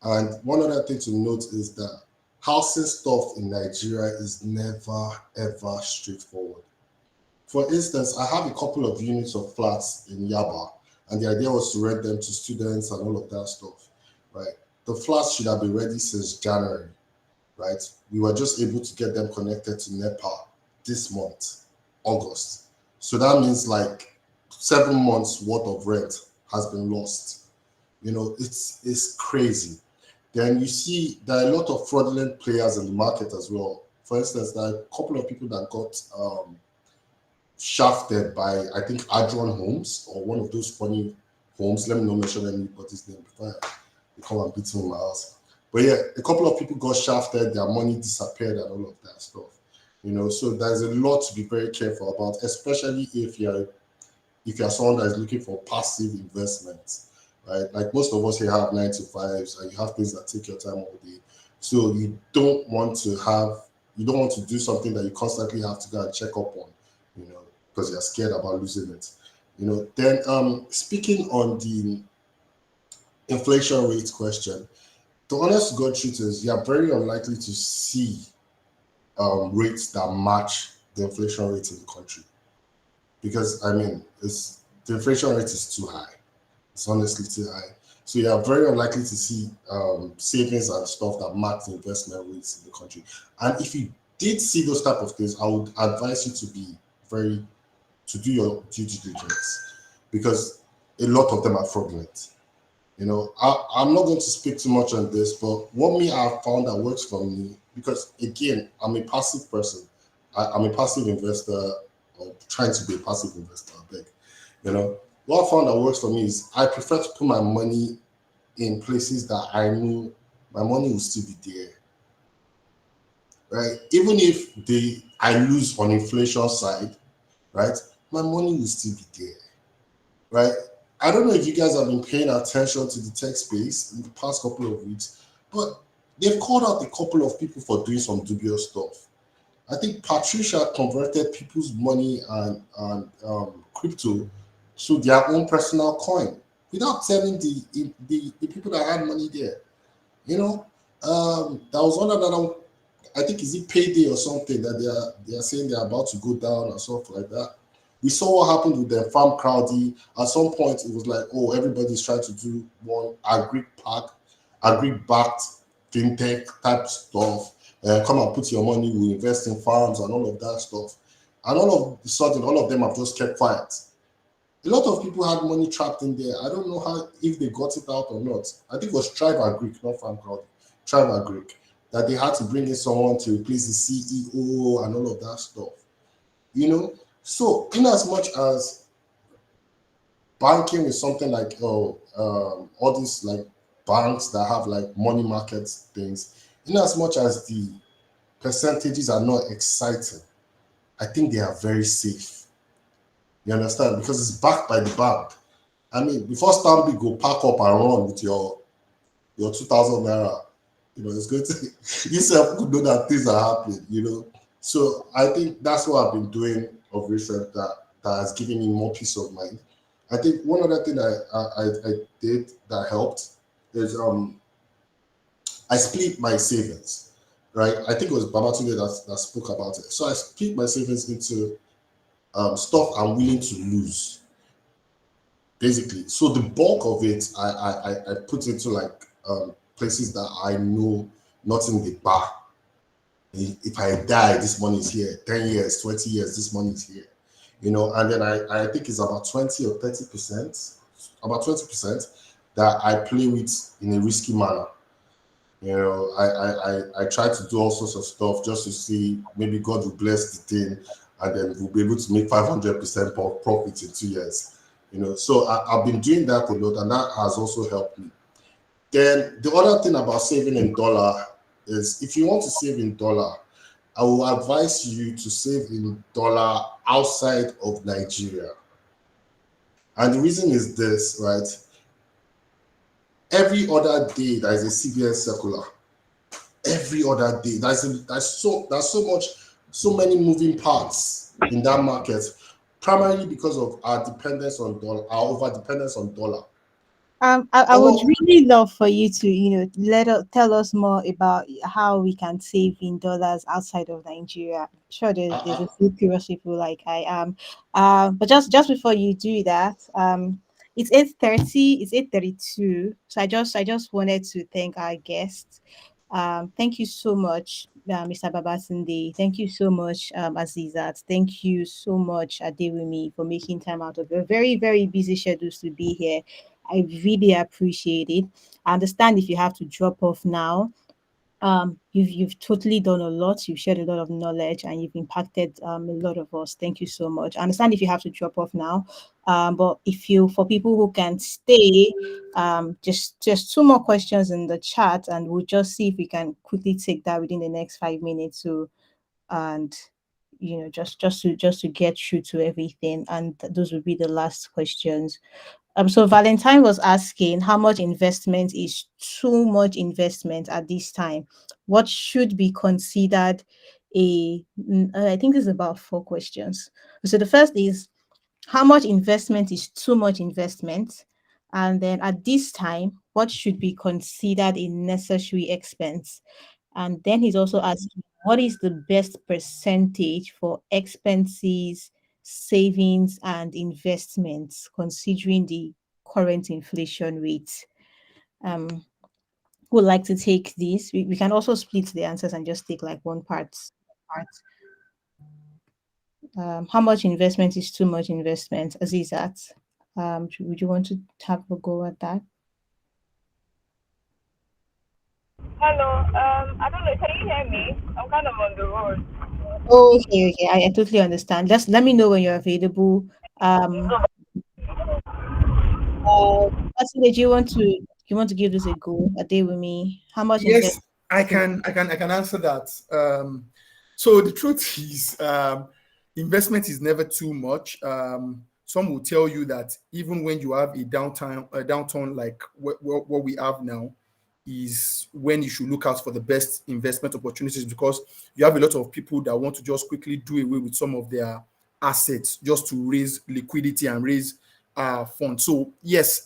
And one other thing to note is that housing stuff in Nigeria is never ever straightforward. For instance, I have a couple of units of flats in Yaba, and the idea was to rent them to students and all of that stuff, right? The flats should have been ready since January, right? We were just able to get them connected to NEPA this month, August. So that means like 7 months worth of rent has been lost. It's crazy. Then you see there are a lot of fraudulent players in the market as well. For instance, there are a couple of people that got shafted by I think Adron Homes or one of those funny homes. Let me not mention anybody's name before they come and beat me in my house. But yeah, a couple of people got shafted, their money disappeared and all of that stuff. So there's a lot to be very careful about, especially if you're someone that is looking for passive investments, right? Like most of us here have 9 to 5s and you have things that take your time all day. So you don't want to do something that you constantly have to go and check up on, because you're scared about losing it. Then speaking on the inflation rate question, the honest to God truth is you are very unlikely to see rates that match the inflation rate in the country. Because the inflation rate is too high. It's honestly too high. So you are very unlikely to see savings and stuff that match the investment rates in the country. And if you did see those type of things, I would advise you to do your due diligence, because a lot of them are fraudulent. I'm not going to speak too much on this, but what I've found that works for me, because again, I'm a passive person. I'm a passive investor, or trying to be a passive investor, I beg. What I found that works for me is I prefer to put my money in places that I know my money will still be there. Right? Even if I lose on inflation side, right? My money will still be there. Right? I don't know if you guys have been paying attention to the tech space in the past couple of weeks, but they've called out a couple of people for doing some dubious stuff. I think Patricia converted people's money and crypto to their own personal coin without telling the people that had money there. That was one another. I think is it payday or something that they are saying they're about to go down or stuff like that. We saw what happened with the farm crowdy. At some point, it was like, oh, everybody's trying to do one agri-backed fintech type stuff. Come and put your money, we invest in farms and all of that stuff. And all of a sudden, all of them have just kept quiet. A lot of people had money trapped in there. I don't know if they got it out or not. I think it was Tribe Agric, not Farm Crowd. Tribe Agric, that they had to bring in someone to replace the CEO and all of that stuff. So in as much as banking is something like all these like banks that have like money market things, in as much as the percentages are not exciting, I think they are very safe. You understand? Because it's backed by the bank. Before Stanbic go pack up and run with your 2,000 naira, it's going to yourself could know that things are happening. So I think that's what I've been doing of recent that has given me more peace of mind. I think one other thing I did that helped is I split my savings, right? I think it was Babatunde that spoke about it. So I split my savings into stuff I'm willing to lose, basically. So the bulk of it, I put into like places that I know not in the bar. If I die, this money is here. 10 years, 20 years, this money is here. And then I think it's about 20 or 30%, about 20% that I play with in a risky manner. I try to do all sorts of stuff just to see maybe God will bless the thing and then we'll be able to make 500% profit in 2 years. So I've been doing that a lot and that has also helped me. Then the other thing about saving in dollar is if you want to save in dollar, I will advise you to save in dollar outside of Nigeria. And the reason is this, right? Every other day, there is a CBN circular. Every other day, so many moving parts in that market, primarily because of our dependence on dollar, our over dependence on dollar. I would Oh, really love for you to, tell us more about how we can save in dollars outside of Nigeria. I'm sure there's a few curious people like I am. But just before you do that, it's 8:30. It's 8:32. So I just wanted to thank our guests. Thank you so much, Mr. Babatunde. Thank you so much, Azizat. Thank you so much, Adewumi, for making time out of your very, very busy schedules to be here. I really appreciate it. I understand if you have to drop off now. You've totally done a lot. You've shared a lot of knowledge and you've impacted a lot of us. Thank you so much. I understand if you have to drop off now. But if you for people who can stay, just two more questions in the chat and we'll just see if we can quickly take that within the next 5 minutes. So and just to get through to everything. And those will be the last questions. So Valentine was asking how much investment is too much investment at this time? What should be considered I think this is about four questions. So the first is how much investment is too much investment? And then at this time, what should be considered a necessary expense? And then he's also asking what is the best percentage for expenses, savings, and investments considering the current inflation rate? Um, would like to take this. We can also split the answers and just take like one part. How much investment is too much investment? Azizat, would you want to have a go at that? Hello. I don't know. Can you hear me? I'm kind of on the road. Okay, I totally understand. Just let me know when you're available. Um, Personally, do you want to give this a go? A day with me? How much investment? Yes, I can answer that. So the truth is, investment is never too much. Some will tell you that even when you have a downturn like what we have now, is when you should look out for the best investment opportunities because you have a lot of people that want to just quickly do away with some of their assets just to raise liquidity and raise funds. So yes,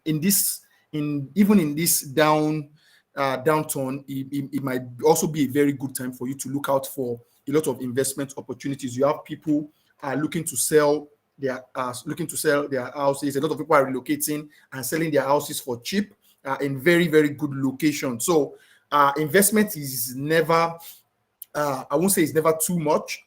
in this downturn, it might also be a very good time for you to look out for a lot of investment opportunities. You have people looking to sell their houses. A lot of people are relocating and selling their houses for cheap in very, very good location. So investment is never, I won't say it's never too much.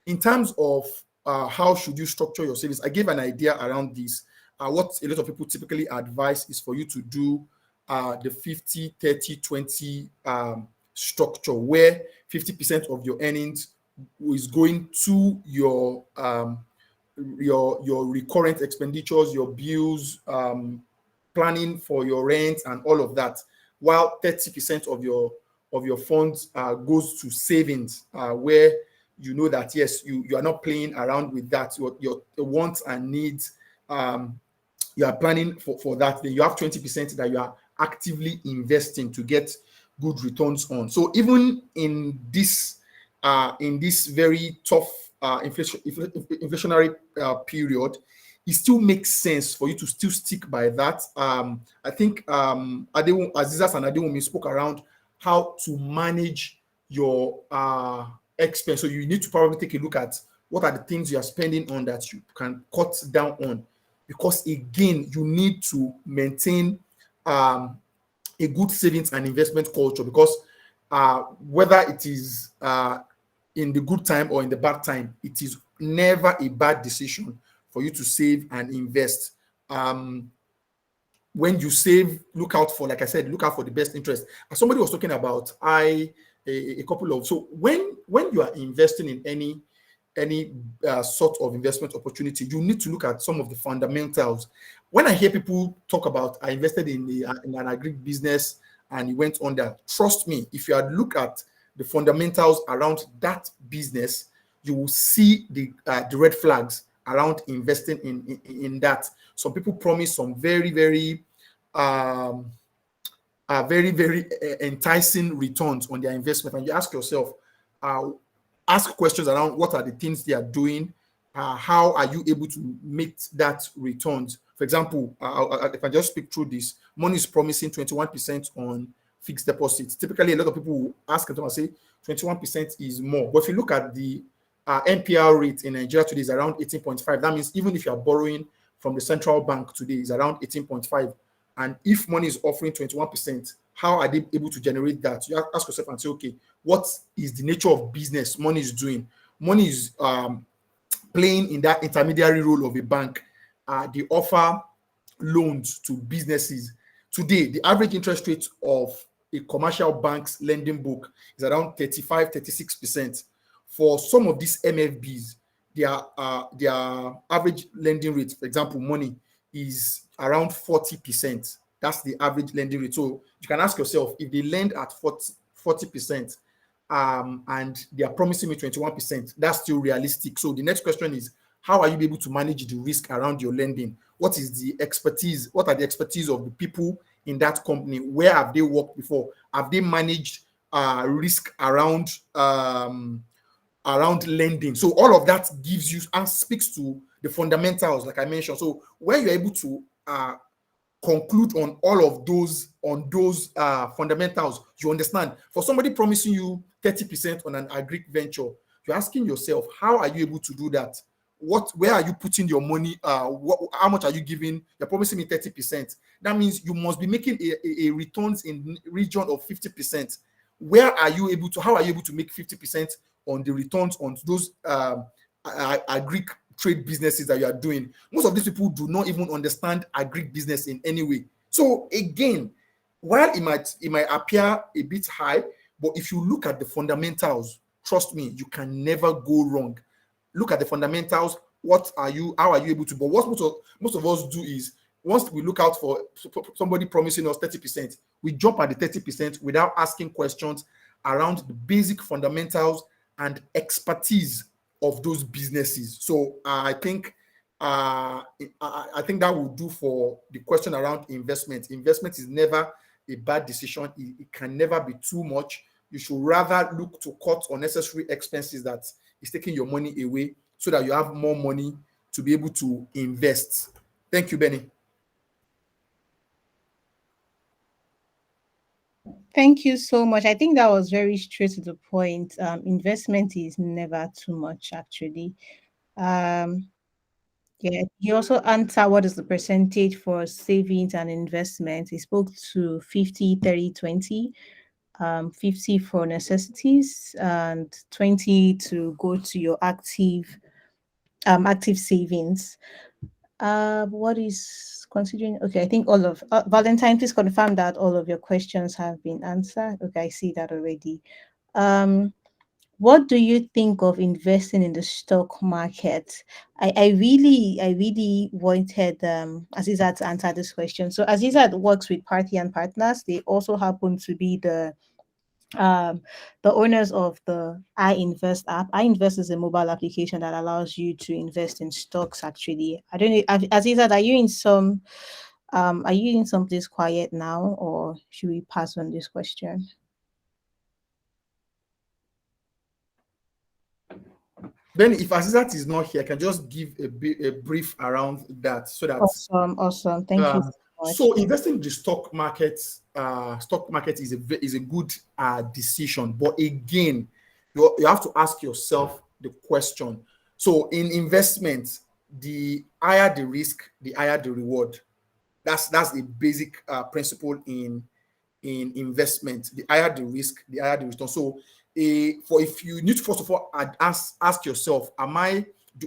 In terms of how should you structure your savings, I gave an idea around this. What a lot of people typically advise is for you to do the 50, 30, 20 structure, where 50% of your earnings is going to your recurrent expenditures, your bills, planning for your rent and all of that, while 30% of your funds goes to savings, where you know that yes, you are not playing around with that. Your wants and needs, you are planning for that. Then you have 20% that you are actively investing to get good returns on. So even in this very tough inflationary period, it still makes sense for you to still stick by that. I think Azizas and Adewumi spoke around how to manage your expense. So you need to probably take a look at what are the things you are spending on that you can cut down on, because again, you need to maintain a good savings and investment culture, because whether it is in the good time or in the bad time, it is never a bad decision for you to save and invest. When you save, look out for, like I said, look out for the best interest. As somebody was talking about, a couple of, so when you are investing in any sort of investment opportunity, you need to look at some of the fundamentals. When I hear people talk about, I invested in an agri business and it went under, trust me, if you had look at the fundamentals around that business, you will see the red flags around investing in that. Some people promise some very, very um, very, very enticing returns on their investment, and you ask yourself, ask questions around what are the things they are doing, how are you able to make that returns. For example, if I just speak through this, money is promising 21% on fixed deposits. Typically, a lot of people will ask and say 21% is more. But if you look at the NPR rate in Nigeria today is around 18.5. That means even if you are borrowing from the central bank today, is around 18.5. And if money is offering 21%, how are they able to generate that? You ask yourself and say, okay, what is the nature of business money is doing? Money is playing in that intermediary role of a bank. They offer loans to businesses. Today, the average interest rate of a commercial bank's lending book is around 35, 36%. For some of these MFBs, their average lending rate, for example, money, is around 40%. That's the average lending rate. So you can ask yourself, if they lend at 40%, and they are promising me 21%, that's still realistic. So the next question is, how are you able to manage the risk around your lending? What is the expertise? What are the expertise of the people in that company? Where have they worked before? Have they managed risk around lending? So all of that gives you and speaks to the fundamentals, like I mentioned. So when you're able to conclude on all of those fundamentals, you understand. For somebody promising you 30% on an agri venture, you're asking yourself, how are you able to do that? Where are you putting your money? How much are you giving? You're promising me 30%. That means you must be making a returns in region of 50%. How are you able to make 50% on the returns on those agri trade businesses that you are doing? Most of these people do not even understand agri business in any way. So again, while it might appear a bit high, but if you look at the fundamentals, trust me, you can never go wrong. Look at the fundamentals. How are you able to? But what most of us do is, once we look out for somebody promising us 30%, we jump at the 30% without asking questions around the basic fundamentals and expertise of those businesses. So I think that will do for the question around investment. Investment is never a bad decision. It can never be too much. You should rather look to cut unnecessary expenses that is taking your money away, so that you have more money to be able to invest. Thank you, Benny. Thank you so much. I think that was very straight to the point. Investment is never too much, actually. Um, yeah, he also answered what is the percentage for savings and investment. He spoke to 50, 30, 20. 50 for necessities and 20 to go to your active savings. What is considering? Okay, I think all of Valentine, please confirm that all of your questions have been answered. Okay, I see that already. What do you think of investing in the stock market? I really wanted Azizat to answer this question. So Azizat works with Party and Partners. They also happen to be um, the owners of the iInvest app. iInvest is a mobile application that allows you to invest in stocks. Actually, I don't know, Azizat, are you in some place quiet now, or should we pass on this question? Then, if Azizat is not here, I can just give a brief around that, so that Awesome. Thank you so much. so investing in the stock market is a good decision. But again, you have to ask yourself the question. So in investment, the higher the risk, the higher the reward. That's the basic principle in investment. The higher the risk, the higher the return. So if you need to first of all ask yourself,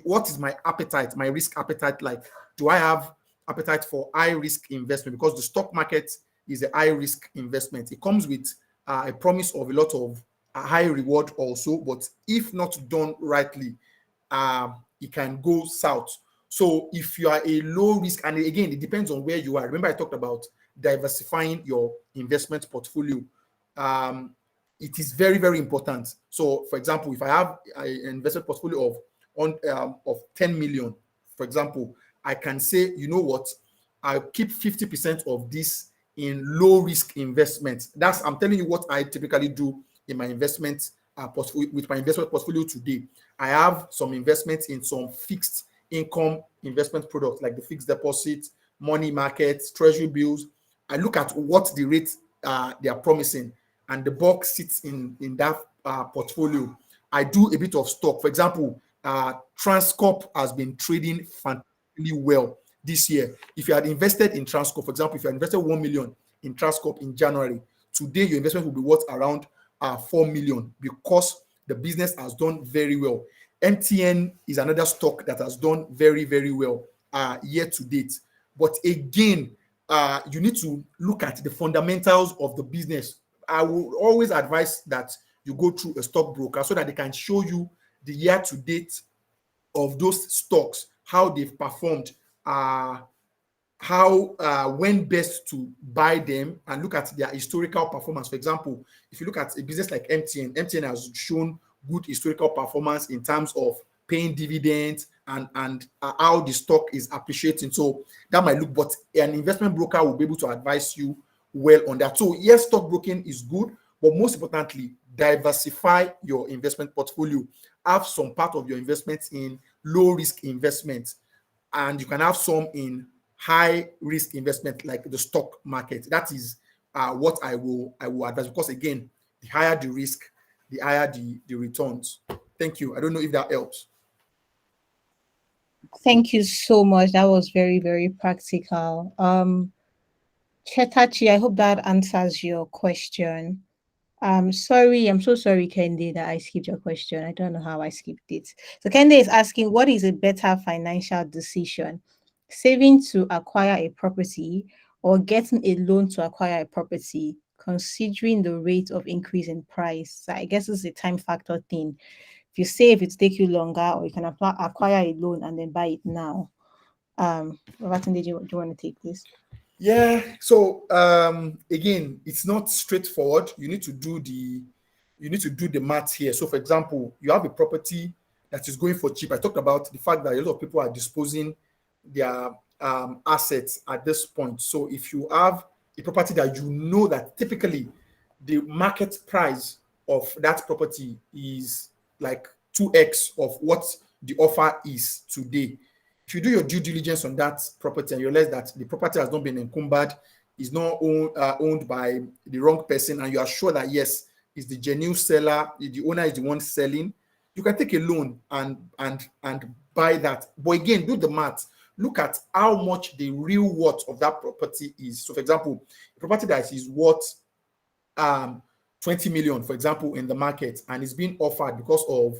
what is my appetite, my risk appetite like? Do I have appetite for high risk investment? Because the stock market is a high risk investment. It comes with a promise of a lot of high reward also, but if not done rightly, it can go south. So if you are a low risk, and again, it depends on where you are. Remember, I talked about diversifying your investment portfolio. It is very, very important. So, for example, if I have an investment portfolio of 10 million, for example, I can say, you know what, I keep 50% of this in low risk investments. I'm telling you what I typically do in my investment portfolio. With my investment portfolio today, I have some investments in some fixed income investment products like the fixed deposit, money markets, treasury bills. I look at what the rates they are promising, and the bulk sits in that portfolio. I do a bit of stock. For example, Transcorp has been trading fantastically well this year. If you had invested in Transcorp, for example, if you had invested 1 million in Transcorp in January, today your investment will be worth around 4 million because the business has done very well. MTN is another stock that has done very, very well year to date. But again, you need to look at the fundamentals of the business. I will always advise that you go through a stockbroker so that they can show you the year to date of those stocks, how they've performed, when best to buy them, and look at their historical performance. For example, if you look at a business like MTN has shown good historical performance in terms of paying dividends and how the stock is appreciating. So that might look, but an investment broker will be able to advise you well on that. So yes, stockbroking is good, but most importantly, diversify your investment portfolio. Have some part of your investments in low risk investments, and you can have some in high risk investment like the stock market. That is what I will advise, because again, the higher the risk, the higher the returns. Thank you. I don't know if that helps. Thank you so much. That was very, very practical. Chetachi, I hope that answers your question. Sorry, I'm so sorry, Kende, that I skipped your question. I don't know how I skipped it. So Kende is asking, what is a better financial decision? Saving to acquire a property or getting a loan to acquire a property, considering the rate of increase in price? So I guess it's a time factor thing. If you save, it take you longer, or you can acquire a loan and then buy it now. Babatunde, do you want to take this? Yeah. So again, it's not straightforward. You need to do the math here. So for example, you have a property that is going for cheap. I talked about the fact that a lot of people are disposing their assets at this point. So if you have a property that you know that typically the market price of that property is like 2x of what the offer is today, if you do your due diligence on that property and you realize that the property has not been encumbered, is not owned by the wrong person, and you are sure that yes, is the genuine seller, the owner is the one selling, you can take a loan and buy that. But again, do the math. Look at how much the real worth of that property is. So for example, a property that is worth 20 million, for example, in the market, and is being offered because of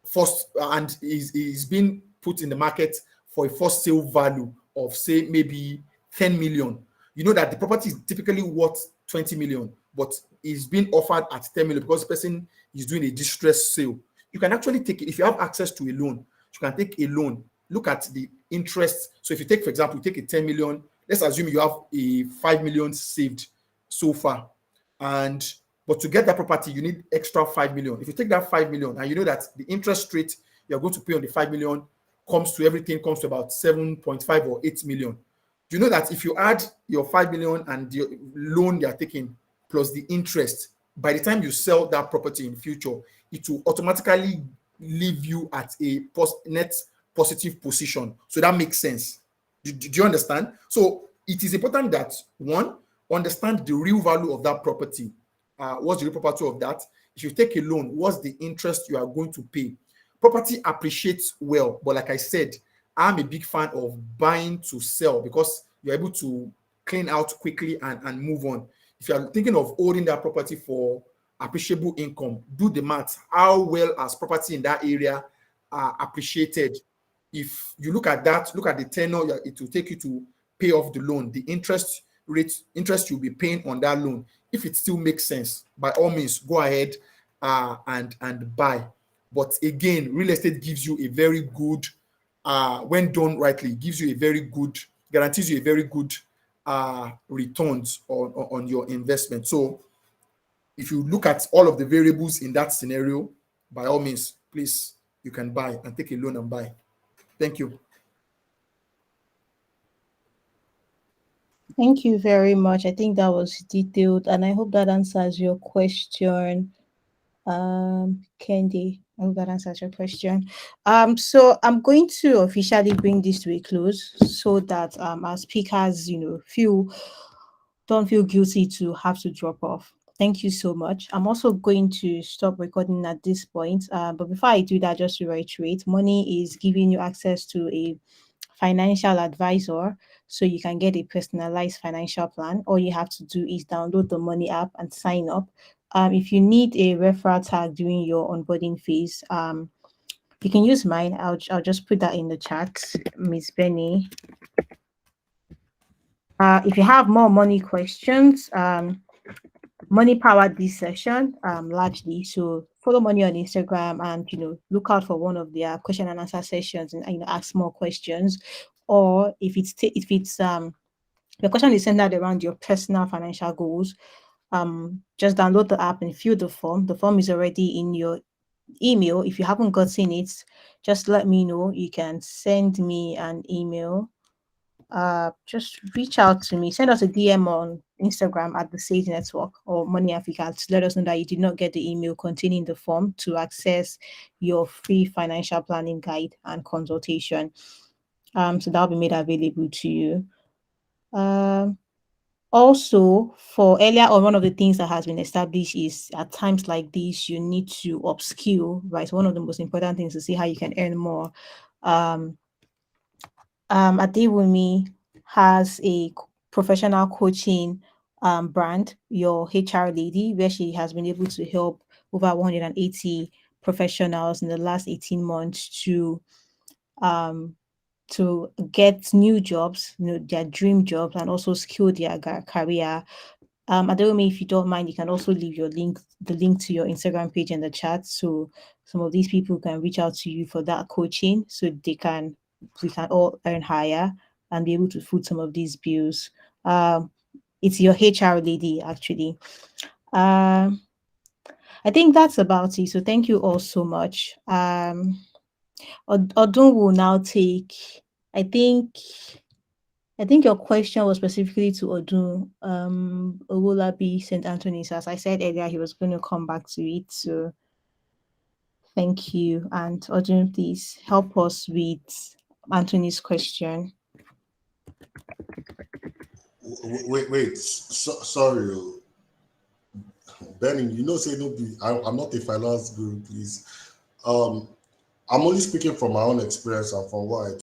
first, and is being put in the market for a first sale value of say maybe 10 million. You know that the property is typically worth 20 million, but is being offered at 10 million because the person is doing a distress sale. You can actually take it if you have access to a loan. You can take a loan. Look at the interest. So if you take, for example, you take a 10 million, let's assume you have a 5 million saved so far, but to get that property, you need extra 5 million. If you take that 5 million and you know that the interest rate you're going to pay on the 5 million comes to about 7.5 or 8 million. You know that if you add your 5 million and the loan you're taking plus the interest, by the time you sell that property in future, it will automatically leave you at a net positive position. So that makes sense. Do you understand? So it is important that one, understand the real value of that property. What's the real property of that? If you take a loan, what's the interest you are going to pay? Property appreciates well, but like I said, I'm a big fan of buying to sell because you're able to clean out quickly and move on. If you're thinking of holding that property for appreciable income, do the math. How well has property in that area appreciated? If you look at that, look at the tenure it will take you to pay off the loan, the interest you'll be paying on that loan. If it still makes sense, by all means, go ahead and buy. But again, real estate gives you a very good, when done rightly, guarantees you a very good returns on your investment. So if you look at all of the variables in that scenario, by all means, please, you can buy and take a loan and buy. Thank you. Thank you very much. I think that was detailed, and I hope that answers your question. Kendi, I hope that answers your question. So I'm going to officially bring this to a close so that our speakers, feel don't feel guilty to have to drop off. Thank you so much. I'm also going to stop recording at this point. But before I do that, just to reiterate, money is giving you access to a financial advisor so you can get a personalized financial plan. All you have to do is download the money app and sign up. If you need a referral tag during your onboarding phase, you can use mine. I'll just put that in the chat, Miss Benny. If you have more money questions, money powered this session largely. So follow money on Instagram and look out for one of their question and answer sessions and ask more questions. Or if your question is centered around your personal financial goals, just download the app and fill the form. The form is already in your email. If you haven't gotten it, just let me know. You can send me an email. Just reach out to me. Send us a DM on Instagram at the Sage Network or Money Africa to let us know that you did not get the email containing the form to access your free financial planning guide and consultation. So that'll be made available to you. Also, for earlier on, one of the things that has been established is at times like this, you need to upskill, right? One of the most important things to see how you can earn more. Um, Adewumi has a professional coaching brand, Your HR Lady, where she has been able to help over 180 professionals in the last 18 months um, to get new jobs, their dream jobs, and also skill their career. Adewumi, if you don't mind, you can also leave the link to your Instagram page in the chat, so some of these people can reach out to you for that coaching, so we can all earn higher and be able to foot some of these bills. It's your HR lady, actually. I think that's about it. So thank you all so much. Odun will now take. I think. I think your question was specifically to Odun, Owolabi St. Anthony's. As I said earlier, he was going to come back to it. So thank you. And Odun, please help us with Anthony's question. Wait. Sorry, Benny. Say no be. I'm not a finance guru, please. I'm only speaking from my own experience and from what I